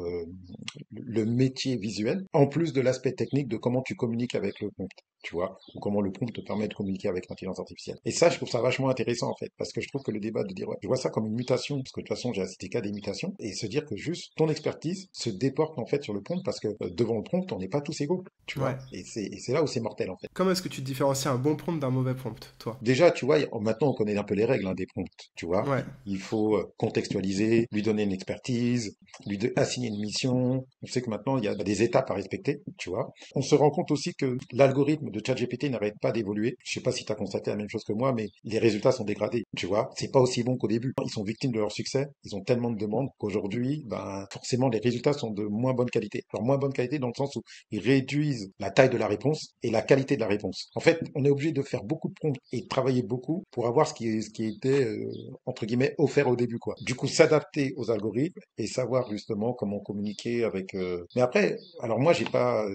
le métier visuel, en plus de l'aspect technique de comment tu communiques avec le prompt. tu vois, ou comment le prompt te permet de communiquer avec l'intelligence artificielle. Et ça, je trouve ça vachement intéressant, en fait, parce que je trouve que le débat de dire, ouais, je vois ça comme une mutation, parce que de toute façon, j'ai assisté qu'à des mutations, et se dire que juste ton expertise se déporte, en fait, sur le prompt, parce que devant le prompt, on n'est pas tous égaux, tu Ouais. vois, et c'est là où c'est mortel, en fait. Comment est-ce que tu différencies un bon prompt d'un mauvais prompt, toi? Déjà, tu vois, maintenant, on connaît un peu les règles, hein, des prompts, tu vois. Ouais. Il faut contextualiser, lui donner une expertise, assigner une mission. On sait que maintenant, il y a des étapes à respecter, tu vois. On se rend compte aussi que l'algorithme de ChatGPT n'arrête pas d'évoluer. Je sais pas si tu as constaté la même chose que moi, mais les résultats sont dégradés, tu vois. C'est pas aussi bon qu'au début. Ils sont victimes de leur succès. Ils ont tellement de demandes qu'aujourd'hui, ben, forcément, les résultats sont de moins bonne qualité. Alors, moins bonne qualité dans le sens où ils réduisent la taille de la réponse et la qualité de la réponse. En fait, on est obligé de faire beaucoup de prompts et de travailler beaucoup pour avoir ce qui était, entre guillemets, offert au début, quoi. Du coup, s'adapter aux algorithmes et savoir justement comment communiquer avec... Mais après, alors moi, j'ai pas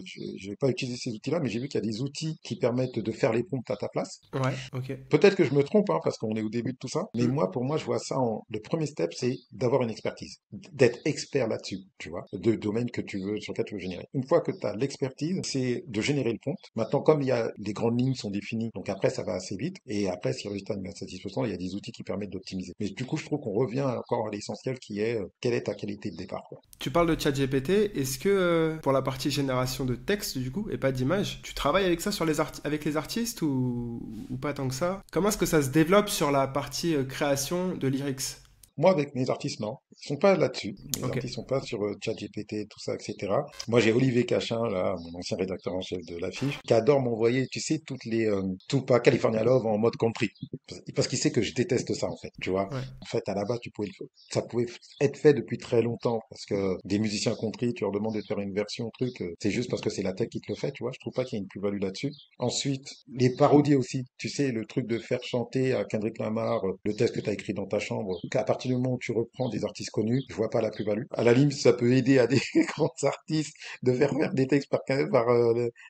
utilisé ces outils-là, mais j'ai vu qu'il y a des outils qui permettent de faire les prompts à ta place. Ouais, ok. Peut-être que je me trompe, hein, parce qu'on est au début de tout ça, mais Mm. pour moi, je vois ça le premier step, c'est d'avoir une expertise, d'être expert là-dessus, tu vois, de domaine sur lequel tu veux générer. Une fois que tu as l'expertise, c'est de générer le prompt. Maintenant, comme les grandes lignes sont définies, donc après, ça va assez vite, et après, si le résultat n'est pas satisfaisant, il y a des outils qui permettent d'optimiser. Mais du coup, je trouve qu'on revient encore à l'essentiel qui est, quelle est ta qualité de départ, quoi. Tu parles de ChatGPT, est-ce que pour la partie génération de texte du coup et pas d'image, tu travailles avec ça sur avec les artistes ou pas tant que ça? Comment est-ce que ça se développe sur la partie création de lyrics? Moi, avec mes artistes, non. Ils sont pas là-dessus. Mes Ok. artistes sont pas sur ChatGPT, tout ça, etc. Moi, j'ai Olivier Cachin, là, mon ancien rédacteur en chef de l'affiche, qui adore m'envoyer, tu sais, tout pas California Love en mode country. Parce qu'il sait que je déteste ça, en fait, tu vois. Ouais. En fait, à la base, ça pouvait être fait depuis très longtemps. Parce que des musiciens country, tu leur demandes de faire une version, truc, c'est juste parce que c'est la tech qui te le fait, tu vois. Je trouve pas qu'il y ait une plus-value là-dessus. Ensuite, les parodies aussi. Tu sais, le truc de faire chanter à Kendrick Lamar le texte que tu as écrit dans ta chambre. À partir du moment où tu reprends des artistes connus, je vois pas la plus-value. À la limite, ça peut aider à des grands artistes de faire des textes par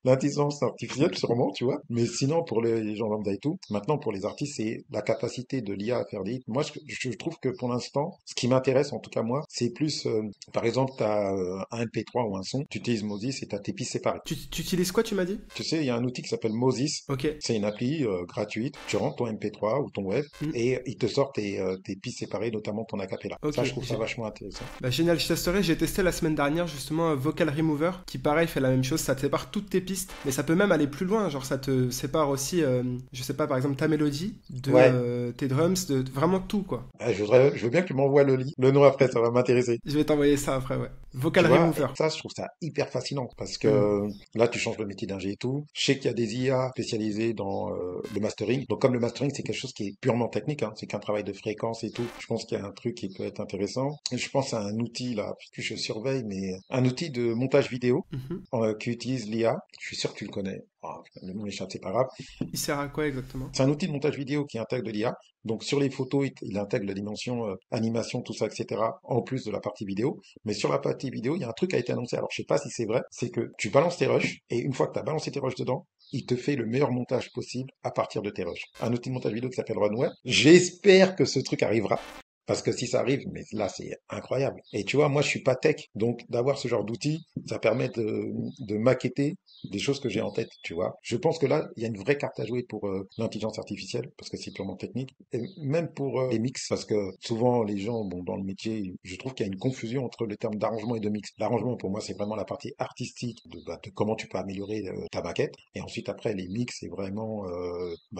l'intelligence artificielle, sûrement, tu vois. Mais sinon, pour les gens lambda et tout, maintenant, pour les artistes, c'est la capacité de l'IA à faire des hits. Moi, je trouve que pour l'instant, ce qui m'intéresse, en tout cas moi, c'est plus, par exemple, tu as un MP3 ou un son, tu utilises Moses et tu as tes pistes séparées. Tu utilises quoi, tu m'as dit? Tu sais, il y a un outil qui s'appelle Moses. Ok. C'est une appli gratuite. Tu rentres ton MP3 ou ton web Mm. et il te sort tes pistes séparées, notamment ton acapella. Ok, Ça, je trouve ça vachement intéressant. Bah, génial, je testerai. J'ai testé la semaine dernière justement un Vocal Remover qui pareil fait la même chose, ça te sépare toutes tes pistes, mais ça peut même aller plus loin, genre ça te sépare aussi, je sais pas, par exemple ta mélodie de Ouais. tes drums, de vraiment tout quoi. Je veux bien que tu m'envoies le nom après, ça va m'intéresser. Je vais t'envoyer ça après, ouais. Tu Vocal vois, Remover. ça, je trouve ça hyper fascinant parce que Mm. là, tu changes de métier d'ingé et tout. Je sais qu'il y a des IA spécialisées dans le mastering. Donc, comme le mastering, c'est quelque chose qui est purement technique, hein, c'est qu'un travail de fréquence et tout. Je pense qu'il y a un truc qui peut être intéressant. Et je pense à un outil là, que je surveille, mais un outil de montage vidéo Mhm. qui utilise l'IA. Je suis sûr que tu le connais. Ah, le nom m'échappe, c'est pas grave. Il sert à quoi exactement? C'est un outil de montage vidéo qui intègre de l'IA. Donc sur les photos, il intègre la dimension animation, tout ça, etc. En plus de la partie vidéo. Mais sur la partie vidéo, il y a un truc qui a été annoncé. Alors je sais pas si c'est vrai. C'est que tu balances tes rushs et une fois que tu as balancé tes rushs dedans, il te fait le meilleur montage possible à partir de tes rushs. Un outil de montage vidéo qui s'appelle Runway. J'espère que ce truc arrivera. Parce que si ça arrive, mais là, c'est incroyable. Et tu vois, moi, je suis pas tech. Donc, d'avoir ce genre d'outil, ça permet de maqueter des choses que j'ai en tête, tu vois. Je pense que là, il y a une vraie carte à jouer pour l'intelligence artificielle, parce que c'est purement technique. Et même pour les mix, parce que souvent, les gens, bon, dans le métier, je trouve qu'il y a une confusion entre les termes d'arrangement et de mix. L'arrangement, pour moi, c'est vraiment la partie artistique de comment tu peux améliorer ta maquette. Et ensuite, après, les mix, c'est vraiment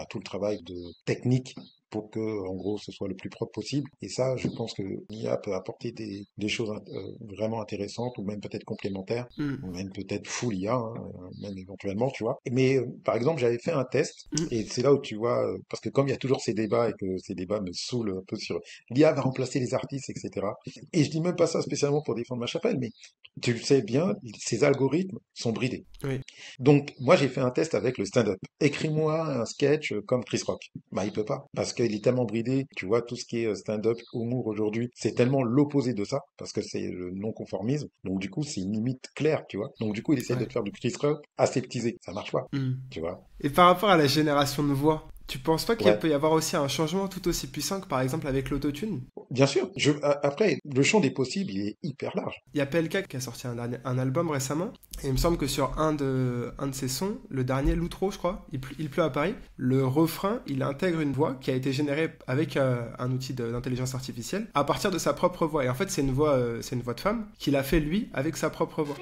tout le travail de technique pour que, en gros, ce soit le plus propre possible. Et ça, je pense que l'IA peut apporter des choses vraiment intéressantes, ou même peut-être complémentaires, Mm. ou même peut-être full IA, hein, même éventuellement, tu vois. Mais par exemple, j'avais fait un test, Mm. et c'est là où tu vois, parce que comme il y a toujours ces débats, et que ces débats me saoulent un peu sur l'IA va remplacer les artistes, etc. Et je dis même pas ça spécialement pour défendre ma chapelle, mais tu le sais bien, ces algorithmes sont bridés. Oui. Donc, moi, j'ai fait un test avec le stand-up. Écris-moi un sketch comme Chris Rock. Bah, il peut pas. Parce qu'il est tellement bridé. Tu vois, tout ce qui est stand-up, humour aujourd'hui, c'est tellement l'opposé de ça. Parce que c'est le non-conformisme. Donc, du coup, c'est une limite claire, tu vois. Donc, du coup, il essaie de Ouais. te faire du Chris Rock aseptisé. Ça marche pas, Mm. tu vois. Et par rapport à la génération de voix, tu penses pas qu'il Ouais. peut y avoir aussi un changement tout aussi puissant que par exemple avec l'autotune? Bien sûr. Après, le champ des possibles, il est hyper large. Il y a PLK qui a sorti un album récemment, et il me semble que sur un de ses sons, le dernier, l'outro, je crois, il pleut à Paris, le refrain, il intègre une voix qui a été générée avec un outil d'intelligence artificielle à partir de sa propre voix. Et en fait, c'est une voix de femme qu'il a fait lui avec sa propre voix.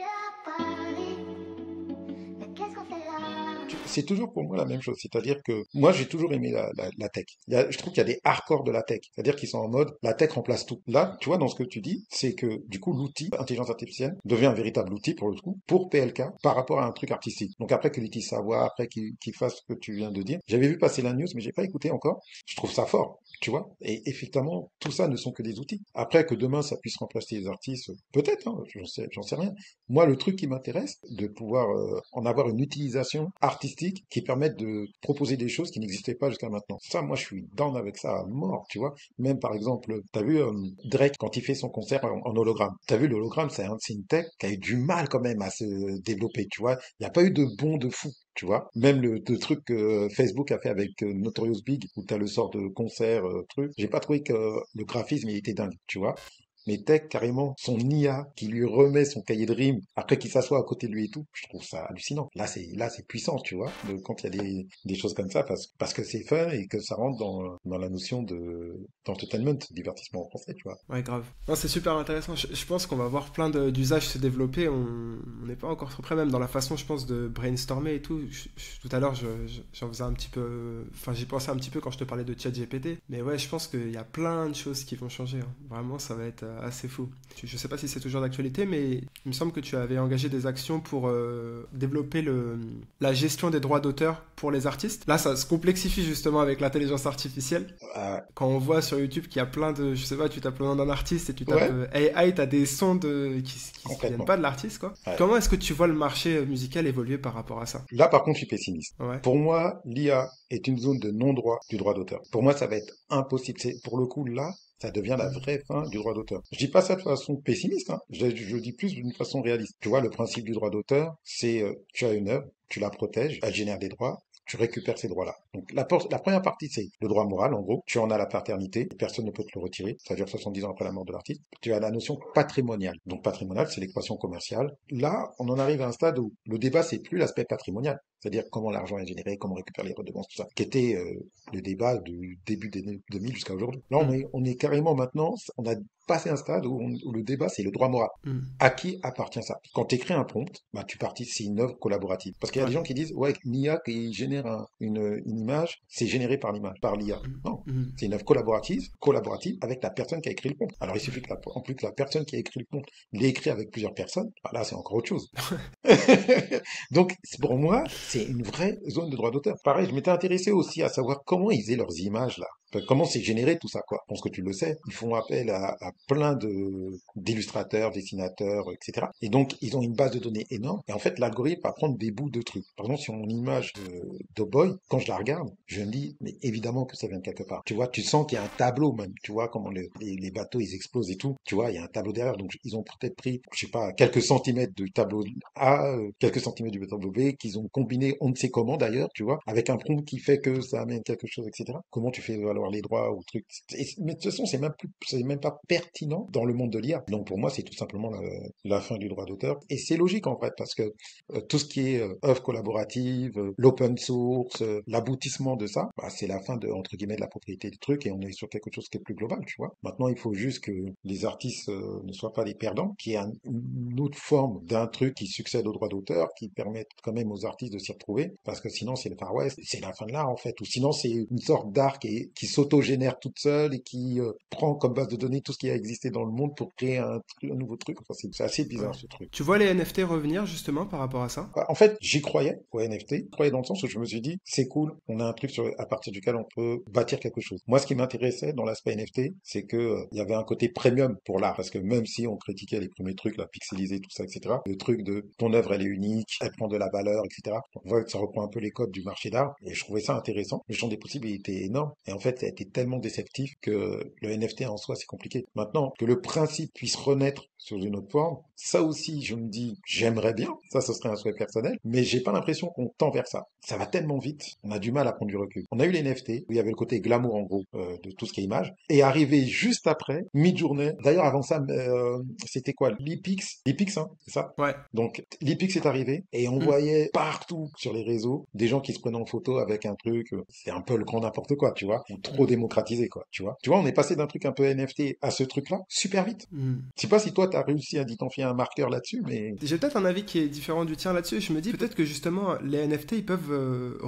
C'est toujours pour moi la même chose. C'est-à-dire que moi, j'ai toujours aimé la tech. Je trouve qu'il y a des hardcore de la tech. C'est-à-dire qu'ils sont en mode, la tech remplace tout. Là, tu vois, dans ce que tu dis, c'est que du coup, l'outil, intelligence artificielle, devient un véritable outil pour le coup, pour PLK, par rapport à un truc artistique. Donc après qu'il utilise sa voix, après qu'il fasse ce que tu viens de dire. J'avais vu passer la news, mais j'ai pas écouté encore. Je trouve ça fort, tu vois. Et effectivement, tout ça ne sont que des outils. Après que demain, ça puisse remplacer les artistes, peut-être, hein, j'en sais rien. Moi, le truc qui m'intéresse, de pouvoir en avoir une utilisation artistique qui permettent de proposer des choses qui n'existaient pas jusqu'à maintenant. Ça, moi, je suis down avec ça à mort, tu vois. Même, par exemple, t'as vu Drake, quand il fait son concert en hologramme. T'as vu, l'hologramme, c'est une tech qui a eu du mal quand même à se développer, tu vois. Il n'y a pas eu de bond de fou. Tu vois, même le truc que Facebook a fait avec Notorious Big, où t'as le sort de concert, truc, j'ai pas trouvé que le graphisme il était dingue, tu vois. Mais Tech, carrément, son IA qui lui remet son cahier de rimes après qu'il s'assoit à côté de lui et tout, je trouve ça hallucinant. Là, c'est puissant, tu vois, quand il y a des choses comme ça, parce que c'est fun et que ça rentre dans la notion d'entertainment, divertissement en français, tu vois. Ouais, grave. Non, c'est super intéressant. Je pense qu'on va voir plein d'usages se développer. On n'est pas encore trop près, même dans la façon, je pense, de brainstormer et tout. Tout à l'heure, j'en faisais un petit peu. Enfin, j'y pensais un petit peu quand je te parlais de ChatGPT. Mais ouais, je pense qu'il y a plein de choses qui vont changer, hein. Vraiment, ça va être assez fou. Je sais pas si c'est toujours d'actualité, mais il me semble que tu avais engagé des actions pour développer la gestion des droits d'auteur pour les artistes. Là, ça se complexifie justement avec l'intelligence artificielle. Quand on voit sur YouTube qu'il y a plein de, je sais pas, tu tapes le nom d'un artiste et tu tapes AI, t'as des sons qui viennent pas de l'artiste, quoi. Ouais. Comment est-ce que tu vois le marché musical évoluer par rapport à ça? Là, par contre, je suis pessimiste. Ouais. Pour moi, l'IA est une zone de non-droit du droit d'auteur. Pour moi, ça va être impossible. Pour le coup, là, ça devient la vraie fin du droit d'auteur. Je dis pas ça de façon pessimiste, hein. Je dis plus d'une façon réaliste. Tu vois, le principe du droit d'auteur, c'est tu as une œuvre, tu la protèges, elle génère des droits, tu récupères ces droits-là. Donc la première partie, c'est le droit moral, en gros. Tu en as la paternité, personne ne peut te le retirer. Ça dure 70 ans après la mort de l'artiste. Tu as la notion patrimoniale. Donc patrimoniale, c'est l'équation commerciale. Là, on en arrive à un stade où le débat, c'est plus l'aspect patrimonial. C'est-à-dire comment l'argent est généré, comment on récupère les redevances, tout ça. Qui était le débat du début des années 2000 jusqu'à aujourd'hui. Là, on est carrément maintenant, on a passé un stade où le débat, c'est le droit moral. À qui appartient ça? Quand tu écris un prompt, bah, tu partis, c'est une œuvre collaborative. Parce qu'il y a des gens qui disent, ouais, l'IA qui génère une image, c'est généré par l'IA. Non. C'est une œuvre collaborative avec la personne qui a écrit le prompt. Alors, il suffit en plus que la personne qui a écrit le prompt l'ait écrit avec plusieurs personnes. Bah, là, c'est encore autre chose. Donc, pour moi, c'est une vraie zone de droit d'auteur. Pareil, je m'étais intéressé aussi à savoir comment ils faisaient leurs images, là. Comment c'est généré tout ça, quoi. Je pense que tu le sais. Ils font appel à plein d'illustrateurs, dessinateurs, etc. Et donc, ils ont une base de données énorme. Et en fait, l'algorithme va prendre des bouts de trucs. Par exemple, sur mon image de Boy, quand je la regarde, je me dis, mais évidemment que ça vient de quelque part. Tu vois, tu sens qu'il y a un tableau même. Tu vois comment les bateaux, ils explosent et tout. Tu vois, il y a un tableau derrière. Donc, ils ont peut-être pris, je sais pas, quelques centimètres du tableau A, quelques centimètres du tableau B, qu'ils ont combiné, on ne sait comment d'ailleurs, tu vois, avec un prompt qui fait que ça amène quelque chose, etc. Comment tu fais valoir les droits ou trucs. Mais de toute façon, c'est même pas pertinent dans le monde de l'IA. Donc pour moi, c'est tout simplement la fin du droit d'auteur. Et c'est logique en fait, parce que tout ce qui est œuvre collaborative, l'open source, l'aboutissement de ça, bah, c'est la fin de, entre guillemets, de la propriété du truc et on est sur quelque chose qui est plus global, tu vois. Maintenant, il faut juste que les artistes ne soient pas les perdants, qu'il y ait une autre forme d'un truc qui succède au droit d'auteur, qui permette quand même aux artistes de s'y retrouver, parce que sinon c'est le Far West, c'est la fin de l'art en fait, ou sinon c'est une sorte d'art qui s'auto-génère toute seule et qui prend comme base de données tout ce qui a existé dans le monde pour créer un nouveau truc. Enfin, c'est assez bizarre ce truc. Tu vois les NFT revenir justement par rapport à ça? En fait, j'y croyais aux NFT. Je croyais dans le sens où je me suis dit, c'est cool, on a un truc à partir duquel on peut bâtir quelque chose. Moi, ce qui m'intéressait dans l'aspect NFT, c'est que il y avait un côté premium pour l'art, parce que même si on critiquait les premiers trucs, la pixelisée, tout ça, etc., le truc de ton œuvre, elle est unique, elle prend de la valeur, etc. On voit que ça reprend un peu les codes du marché d'art, et je trouvais ça intéressant. Le champ des possibles, il était énorme. Et en fait, ça a été tellement déceptif que le NFT en soi, c'est compliqué. Maintenant, que le principe puisse renaître sous une autre forme, ça aussi, je me dis, j'aimerais bien. Ça, ce serait un souhait personnel. Mais j'ai pas l'impression qu'on tend vers ça. Ça va tellement vite. On a du mal à prendre du recul. On a eu les NFT, où il y avait le côté glamour, en gros, de tout ce qui est image. Et arrivé juste après, Midjourney. D'ailleurs, avant ça, c'était quoi? L'Epix, hein, c'est ça? Ouais. Donc, l'Epix est arrivé, et on voyait partout sur les réseaux des gens qui se prenaient en photo avec un truc, c'est un peu le grand n'importe quoi, tu vois, ou trop démocratisé, quoi, tu vois. Tu vois, on est passé d'un truc un peu NFT à ce truc-là, super vite. Je sais pas si toi, t'as réussi à identifier un marqueur là-dessus, mais... J'ai peut-être un avis qui est différent du tien là-dessus. Je me dis peut-être que justement, les NFT, ils peuvent...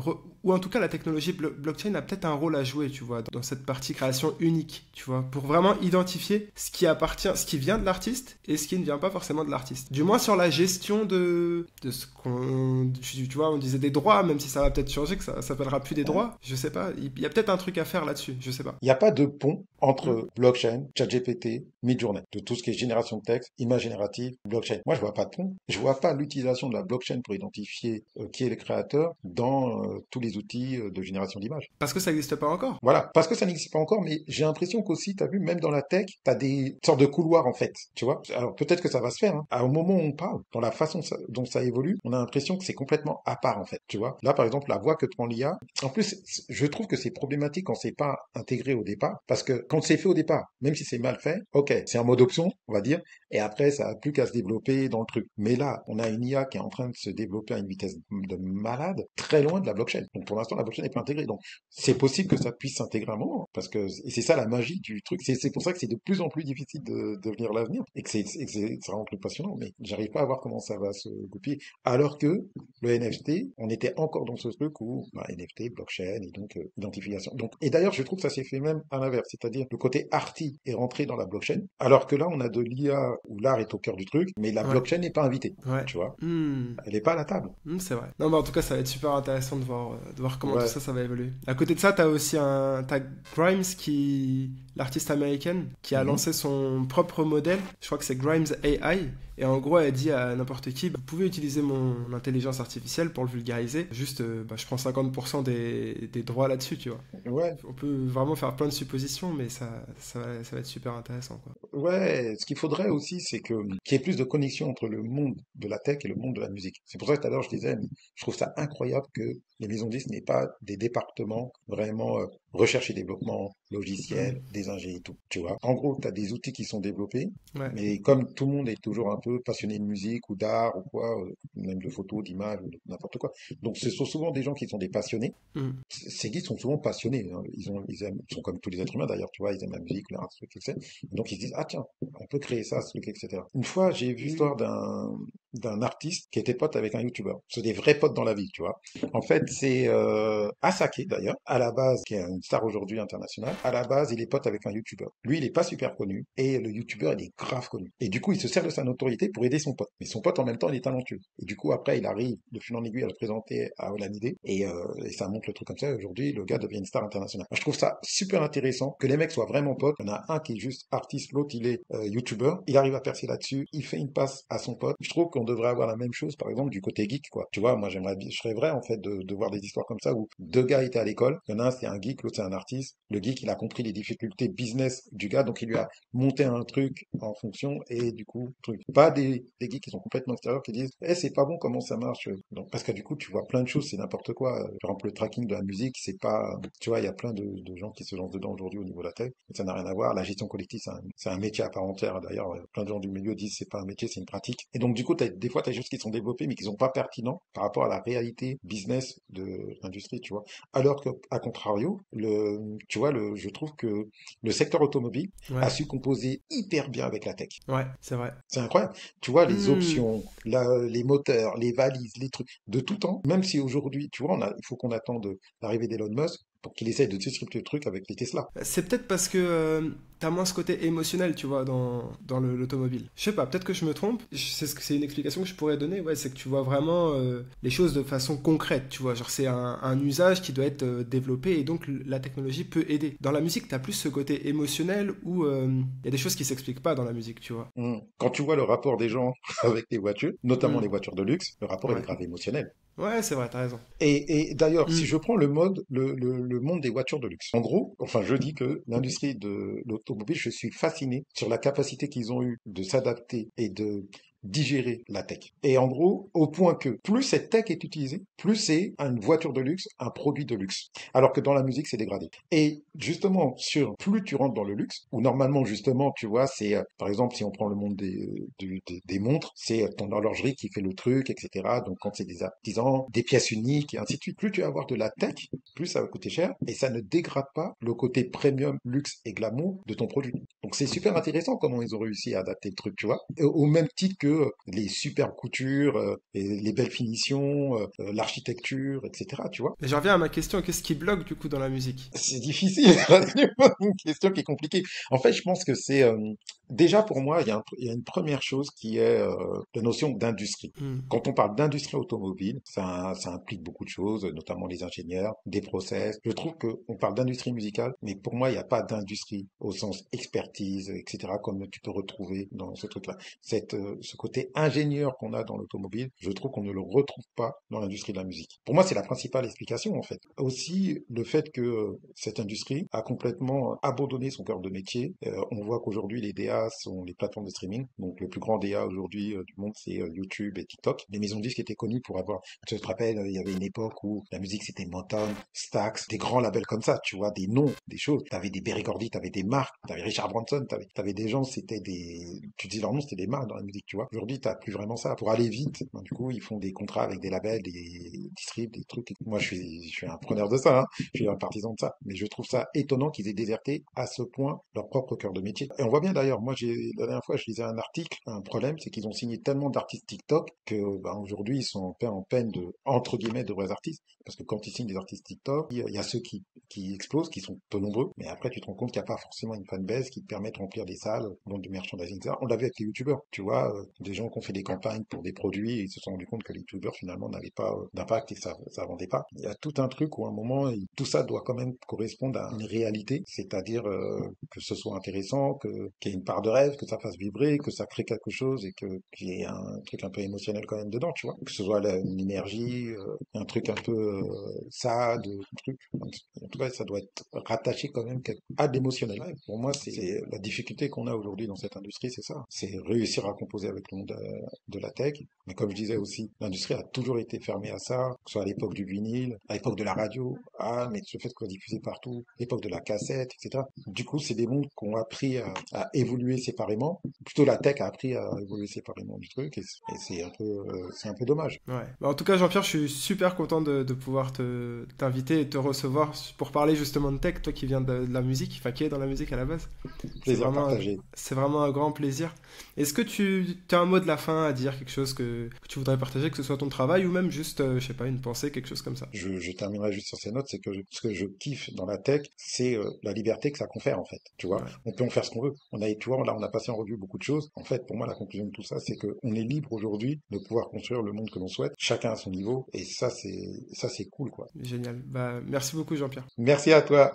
ou en tout cas, la technologie blockchain a peut-être un rôle à jouer, tu vois, dans cette partie création unique, tu vois, pour vraiment identifier ce qui appartient, ce qui vient de l'artiste et ce qui ne vient pas forcément de l'artiste. Du moins sur la gestion de ce qu'on... Tu vois, on disait des droits, même si ça va peut-être changer, que ça s'appellera plus des droits. Je sais pas, il y a peut-être un truc à faire là-dessus, je sais pas. Il n'y a pas de pont entre blockchain, ChatGPT, Midjourney, de tout ce qui est génération de texte, image générative, blockchain. Moi, je vois pas de pont. Je vois pas l'utilisation de la blockchain pour identifier qui est le créateur dans tous les outils de génération d'images. Parce que ça n'existe pas encore. Voilà, parce que ça n'existe pas encore, mais j'ai l'impression qu'aussi, t'as vu, même dans la tech, t'as des sortes de couloirs, en fait, tu vois. Alors, peut-être que ça va se faire, hein. Au moment où on parle, dans la façon dont ça évolue, on a l'impression que c'est complètement à part, en fait, tu vois. Là, par exemple, la voix que prend l'IA, en plus, je trouve que c'est problématique quand c'est pas intégré au départ, parce que quand c'est fait au départ, même si c'est mal fait, ok, c'est en mode option, on va dire, et après, ça a plus qu'à se développer dans le truc. Mais là, on a une IA qui est en train de se développer à une vitesse de malade, très loin de la blockchain. Donc, pour l'instant, la blockchain n'est pas intégrée. Donc, c'est possible que ça puisse s'intégrer à un moment, parce que, et c'est ça la magie du truc. C'est pour ça que c'est de plus en plus difficile de devenir l'avenir, et que ça rend le truc passionnant, mais j'arrive pas à voir comment ça va se goupiller. Alors que le NFT, on était encore dans ce truc où, NFT, blockchain, et donc, identification. Donc, et d'ailleurs, je trouve que ça s'est fait même à l'inverse, c'est-à-dire le côté arty est rentré dans la blockchain, alors que là, on a de l'IA où l'art est au cœur du truc, mais la blockchain n'est pas invitée, tu vois. Elle n'est pas à la table. C'est vrai. Non, mais en tout cas, ça va être super intéressant de voir comment tout ça va évoluer. À côté de ça, t'as aussi t'as Grimes, l'artiste américaine, qui a lancé son propre modèle. Je crois que c'est Grimes AI. Et en gros, elle dit à n'importe qui, vous pouvez utiliser mon intelligence artificielle pour le vulgariser. Juste, je prends 50% des droits là-dessus, tu vois. Ouais. On peut vraiment faire plein de suppositions, mais ça va être super intéressant, quoi. Ouais, ce qu'il faudrait aussi, c'est qu'il y ait plus de connexion entre le monde de la tech et le monde de la musique. C'est pour ça que tout à l'heure, je disais, je trouve ça incroyable que les maisons de disques n'aient pas des départements vraiment recherche et développement, logiciel, des ingés et tout, tu vois. En gros, tu as des outils qui sont développés, mais comme tout le monde est toujours un peu passionné de musique ou d'art ou quoi, même de photos, d'images, ou n'importe quoi. Donc, ce sont souvent des gens qui sont des passionnés. Ces guides sont souvent passionnés, hein. Ils sont comme tous les êtres humains d'ailleurs, tu vois, ils aiment la musique, l'art, ce truc, etc. Donc, ils se disent, ah tiens, on peut créer ça, ce truc, etc. Une fois, j'ai vu l'histoire d'un artiste qui était pote avec un youtubeur. C'est des vrais potes dans la vie, tu vois. En fait, c'est Asake d'ailleurs, à la base, qui est une star aujourd'hui internationale. À la base, il est pote avec un youtubeur. Lui, il est pas super connu, et le youtubeur, il est grave connu. Et du coup, il se sert de sa notoriété pour aider son pote. Mais son pote, en même temps, il est talentueux. Et du coup, après, il arrive de fil en aiguille à le présenter à Olamide, et ça monte le truc comme ça. Et aujourd'hui, le gars devient une star internationale. Je trouve ça super intéressant que les mecs soient vraiment potes. Il y en a un qui est juste artiste, l'autre, il est youtubeur. Il arrive à percer là-dessus. Il fait une passe à son pote. Je trouve qu'on devrait avoir la même chose, par exemple, du côté geek, quoi. Tu vois, moi, je serais vrai, en fait, de voir des histoires comme ça où deux gars étaient à l'école. Il y en a un, c'est un geek, l'autre, c'est un artiste. Le geek, il a compris les difficultés business du gars, donc il lui a monté un truc en fonction, et du coup, truc. Pas des geeks qui sont complètement extérieurs qui disent, c'est pas bon, comment ça marche? Donc, parce que du coup, tu vois plein de choses, c'est n'importe quoi. Par exemple, le tracking de la musique, c'est pas, tu vois, il y a plein de gens qui se lancent dedans aujourd'hui au niveau de la tech. Ça n'a rien à voir. La gestion collective, c'est un métier à part entière. D'ailleurs, plein de gens du milieu disent, c'est pas un métier, c'est une pratique. Et donc, du coup, des fois, t'as des choses qui sont développées, mais qui sont pas pertinents par rapport à la réalité business de l'industrie, tu vois. Alors que, à contrario, je trouve que le secteur automobile a su composer hyper bien avec la tech. Ouais, c'est vrai. C'est incroyable. Tu vois, les options, les moteurs, les valises, les trucs, de tout temps. Même si aujourd'hui, tu vois, il faut qu'on attende l'arrivée d'Elon Musk pour qu'il essaye de disrupter le truc avec les Tesla. C'est peut-être parce que t'as moins ce côté émotionnel, tu vois, dans l'automobile. Je sais pas, peut-être que je me trompe. C'est une explication que je pourrais donner. Ouais, c'est que tu vois vraiment les choses de façon concrète, tu vois. Genre, c'est un usage qui doit être développé, et donc la technologie peut aider. Dans la musique, t'as plus ce côté émotionnel où il y a des choses qui s'expliquent pas dans la musique, tu vois. Quand tu vois le rapport des gens avec les voitures, notamment les voitures de luxe, le rapport il est grave émotionnel. Ouais, c'est vrai, t'as raison. Et d'ailleurs, Hmm. si je prends le monde des voitures de luxe, en gros, enfin, je dis que l'industrie de l'automobile, je suis fasciné sur la capacité qu'ils ont eu de s'adapter et de digérer la tech. Et en gros, au point que plus cette tech est utilisée, plus c'est une voiture de luxe, un produit de luxe. Alors que dans la musique, c'est dégradé. Et justement, sur plus tu rentres dans le luxe, où normalement, justement, tu vois, c'est, par exemple, si on prend le monde des montres, c'est ton horlogerie qui fait le truc, etc. Donc, quand c'est des artisans, des pièces uniques, et ainsi de suite, plus tu vas avoir de la tech, plus ça va coûter cher, et ça ne dégrade pas le côté premium, luxe et glamour de ton produit. Donc, c'est super intéressant comment ils ont réussi à adapter le truc, tu vois. Et au même titre que les superbes coutures, et les belles finitions, l'architecture, etc., tu vois. Et j'en reviens à ma question, qu'est-ce qui bloque du coup dans la musique? C'est difficile, une question qui est compliquée. En fait, je pense que c'est déjà pour moi, il y a une première chose qui est la notion d'industrie. Hmm. Quand on parle d'industrie automobile, ça implique beaucoup de choses, notamment les ingénieurs, des process. Je trouve qu'on parle d'industrie musicale, mais pour moi, il n'y a pas d'industrie au sens expertise, etc., comme tu peux retrouver dans ce truc-là. Ce côté ingénieur qu'on a dans l'automobile, je trouve qu'on ne le retrouve pas dans l'industrie de la musique. Pour moi, c'est la principale explication, en fait. Aussi, le fait que cette industrie a complètement abandonné son cœur de métier. On voit qu'aujourd'hui, les DA sont les plateformes de streaming. Donc, le plus grand DA aujourd'hui du monde, c'est YouTube et TikTok. Les maisons de disques étaient connues pour avoir, tu te rappelles, il y avait une époque où la musique c'était Motown, Stax, des grands labels comme ça, tu vois, des noms, des choses. T'avais des Berry Gordy, t'avais des marques, t'avais Richard Branson, t'avais des gens, c'était des, tu dis leur nom, c'était des marques dans la musique, tu vois. Aujourd'hui, t'as plus vraiment ça. Pour aller vite, ben, du coup, ils font des contrats avec des labels, des distribs, des trucs. Moi, je suis un preneur de ça, hein. Je suis un partisan de ça. Mais je trouve ça étonnant qu'ils aient déserté à ce point leur propre cœur de métier. Et on voit bien d'ailleurs, moi, la dernière fois, je lisais un article, un problème, c'est qu'ils ont signé tellement d'artistes TikTok que, ben, aujourd'hui, ils sont en peine de, entre guillemets, de vrais artistes. Parce que quand ils signent des artistes TikTok, il y a ceux qui explosent, qui sont peu nombreux. Mais après, tu te rends compte qu'il n'y a pas forcément une fanbase qui te permet de remplir des salles, vendre du merchandising, etc. On l'a vu avec les youtubeurs. Tu vois, des gens qui ont fait des campagnes pour des produits et ils se sont rendus compte que les youtubeurs, finalement, n'avaient pas d'impact et ça vendait pas. Il y a tout un truc où à un moment, tout ça doit quand même correspondre à une réalité, c'est-à-dire que ce soit intéressant, qu'il y ait une part de rêve, que ça fasse vibrer, que ça crée quelque chose et qu'il y ait un truc un peu émotionnel quand même dedans, tu vois. Que ce soit une énergie, un truc un peu sad, un truc. En tout cas, ça doit être rattaché quand même à de l'émotionnel. Ouais, pour moi, c'est la difficulté qu'on a aujourd'hui dans cette industrie, c'est ça. C'est réussir à composer avec le monde de la tech. Mais comme je disais aussi, l'industrie a toujours été fermée à ça, que ce soit à l'époque du vinyle, à l'époque de la radio, mais le fait qu'on soit diffusé partout, l'époque de la cassette, etc. Du coup, c'est des mondes qui ont appris à évoluer séparément. Plutôt la tech a appris à évoluer séparément du truc, et c'est un peu dommage. Ouais. Bah, en tout cas, Jean-Pierre, je suis super content de pouvoir t'inviter et te recevoir pour parler justement de tech, toi qui viens de la musique, enfin qui est dans la musique à la base. C'est Plaisir vraiment, partagé. c'est vraiment un grand plaisir. Est-ce que tu as un mot de la fin à dire, quelque chose que tu voudrais partager, que ce soit ton travail ou même juste, je sais pas, une pensée, quelque chose comme ça? Je terminerai juste sur ces notes, c'est que ce que je kiffe dans la tech, c'est la liberté que ça confère en fait. Tu vois, Ouais. on peut en faire ce qu'on veut. Tu vois, là, on a passé en revue beaucoup de choses. En fait, pour moi, la conclusion de tout ça, c'est qu'on est libre aujourd'hui de pouvoir construire le monde que l'on souhaite, chacun à son niveau, et ça, c'est cool, quoi. Génial. Bah, merci beaucoup, Jean-Pierre. Merci à toi.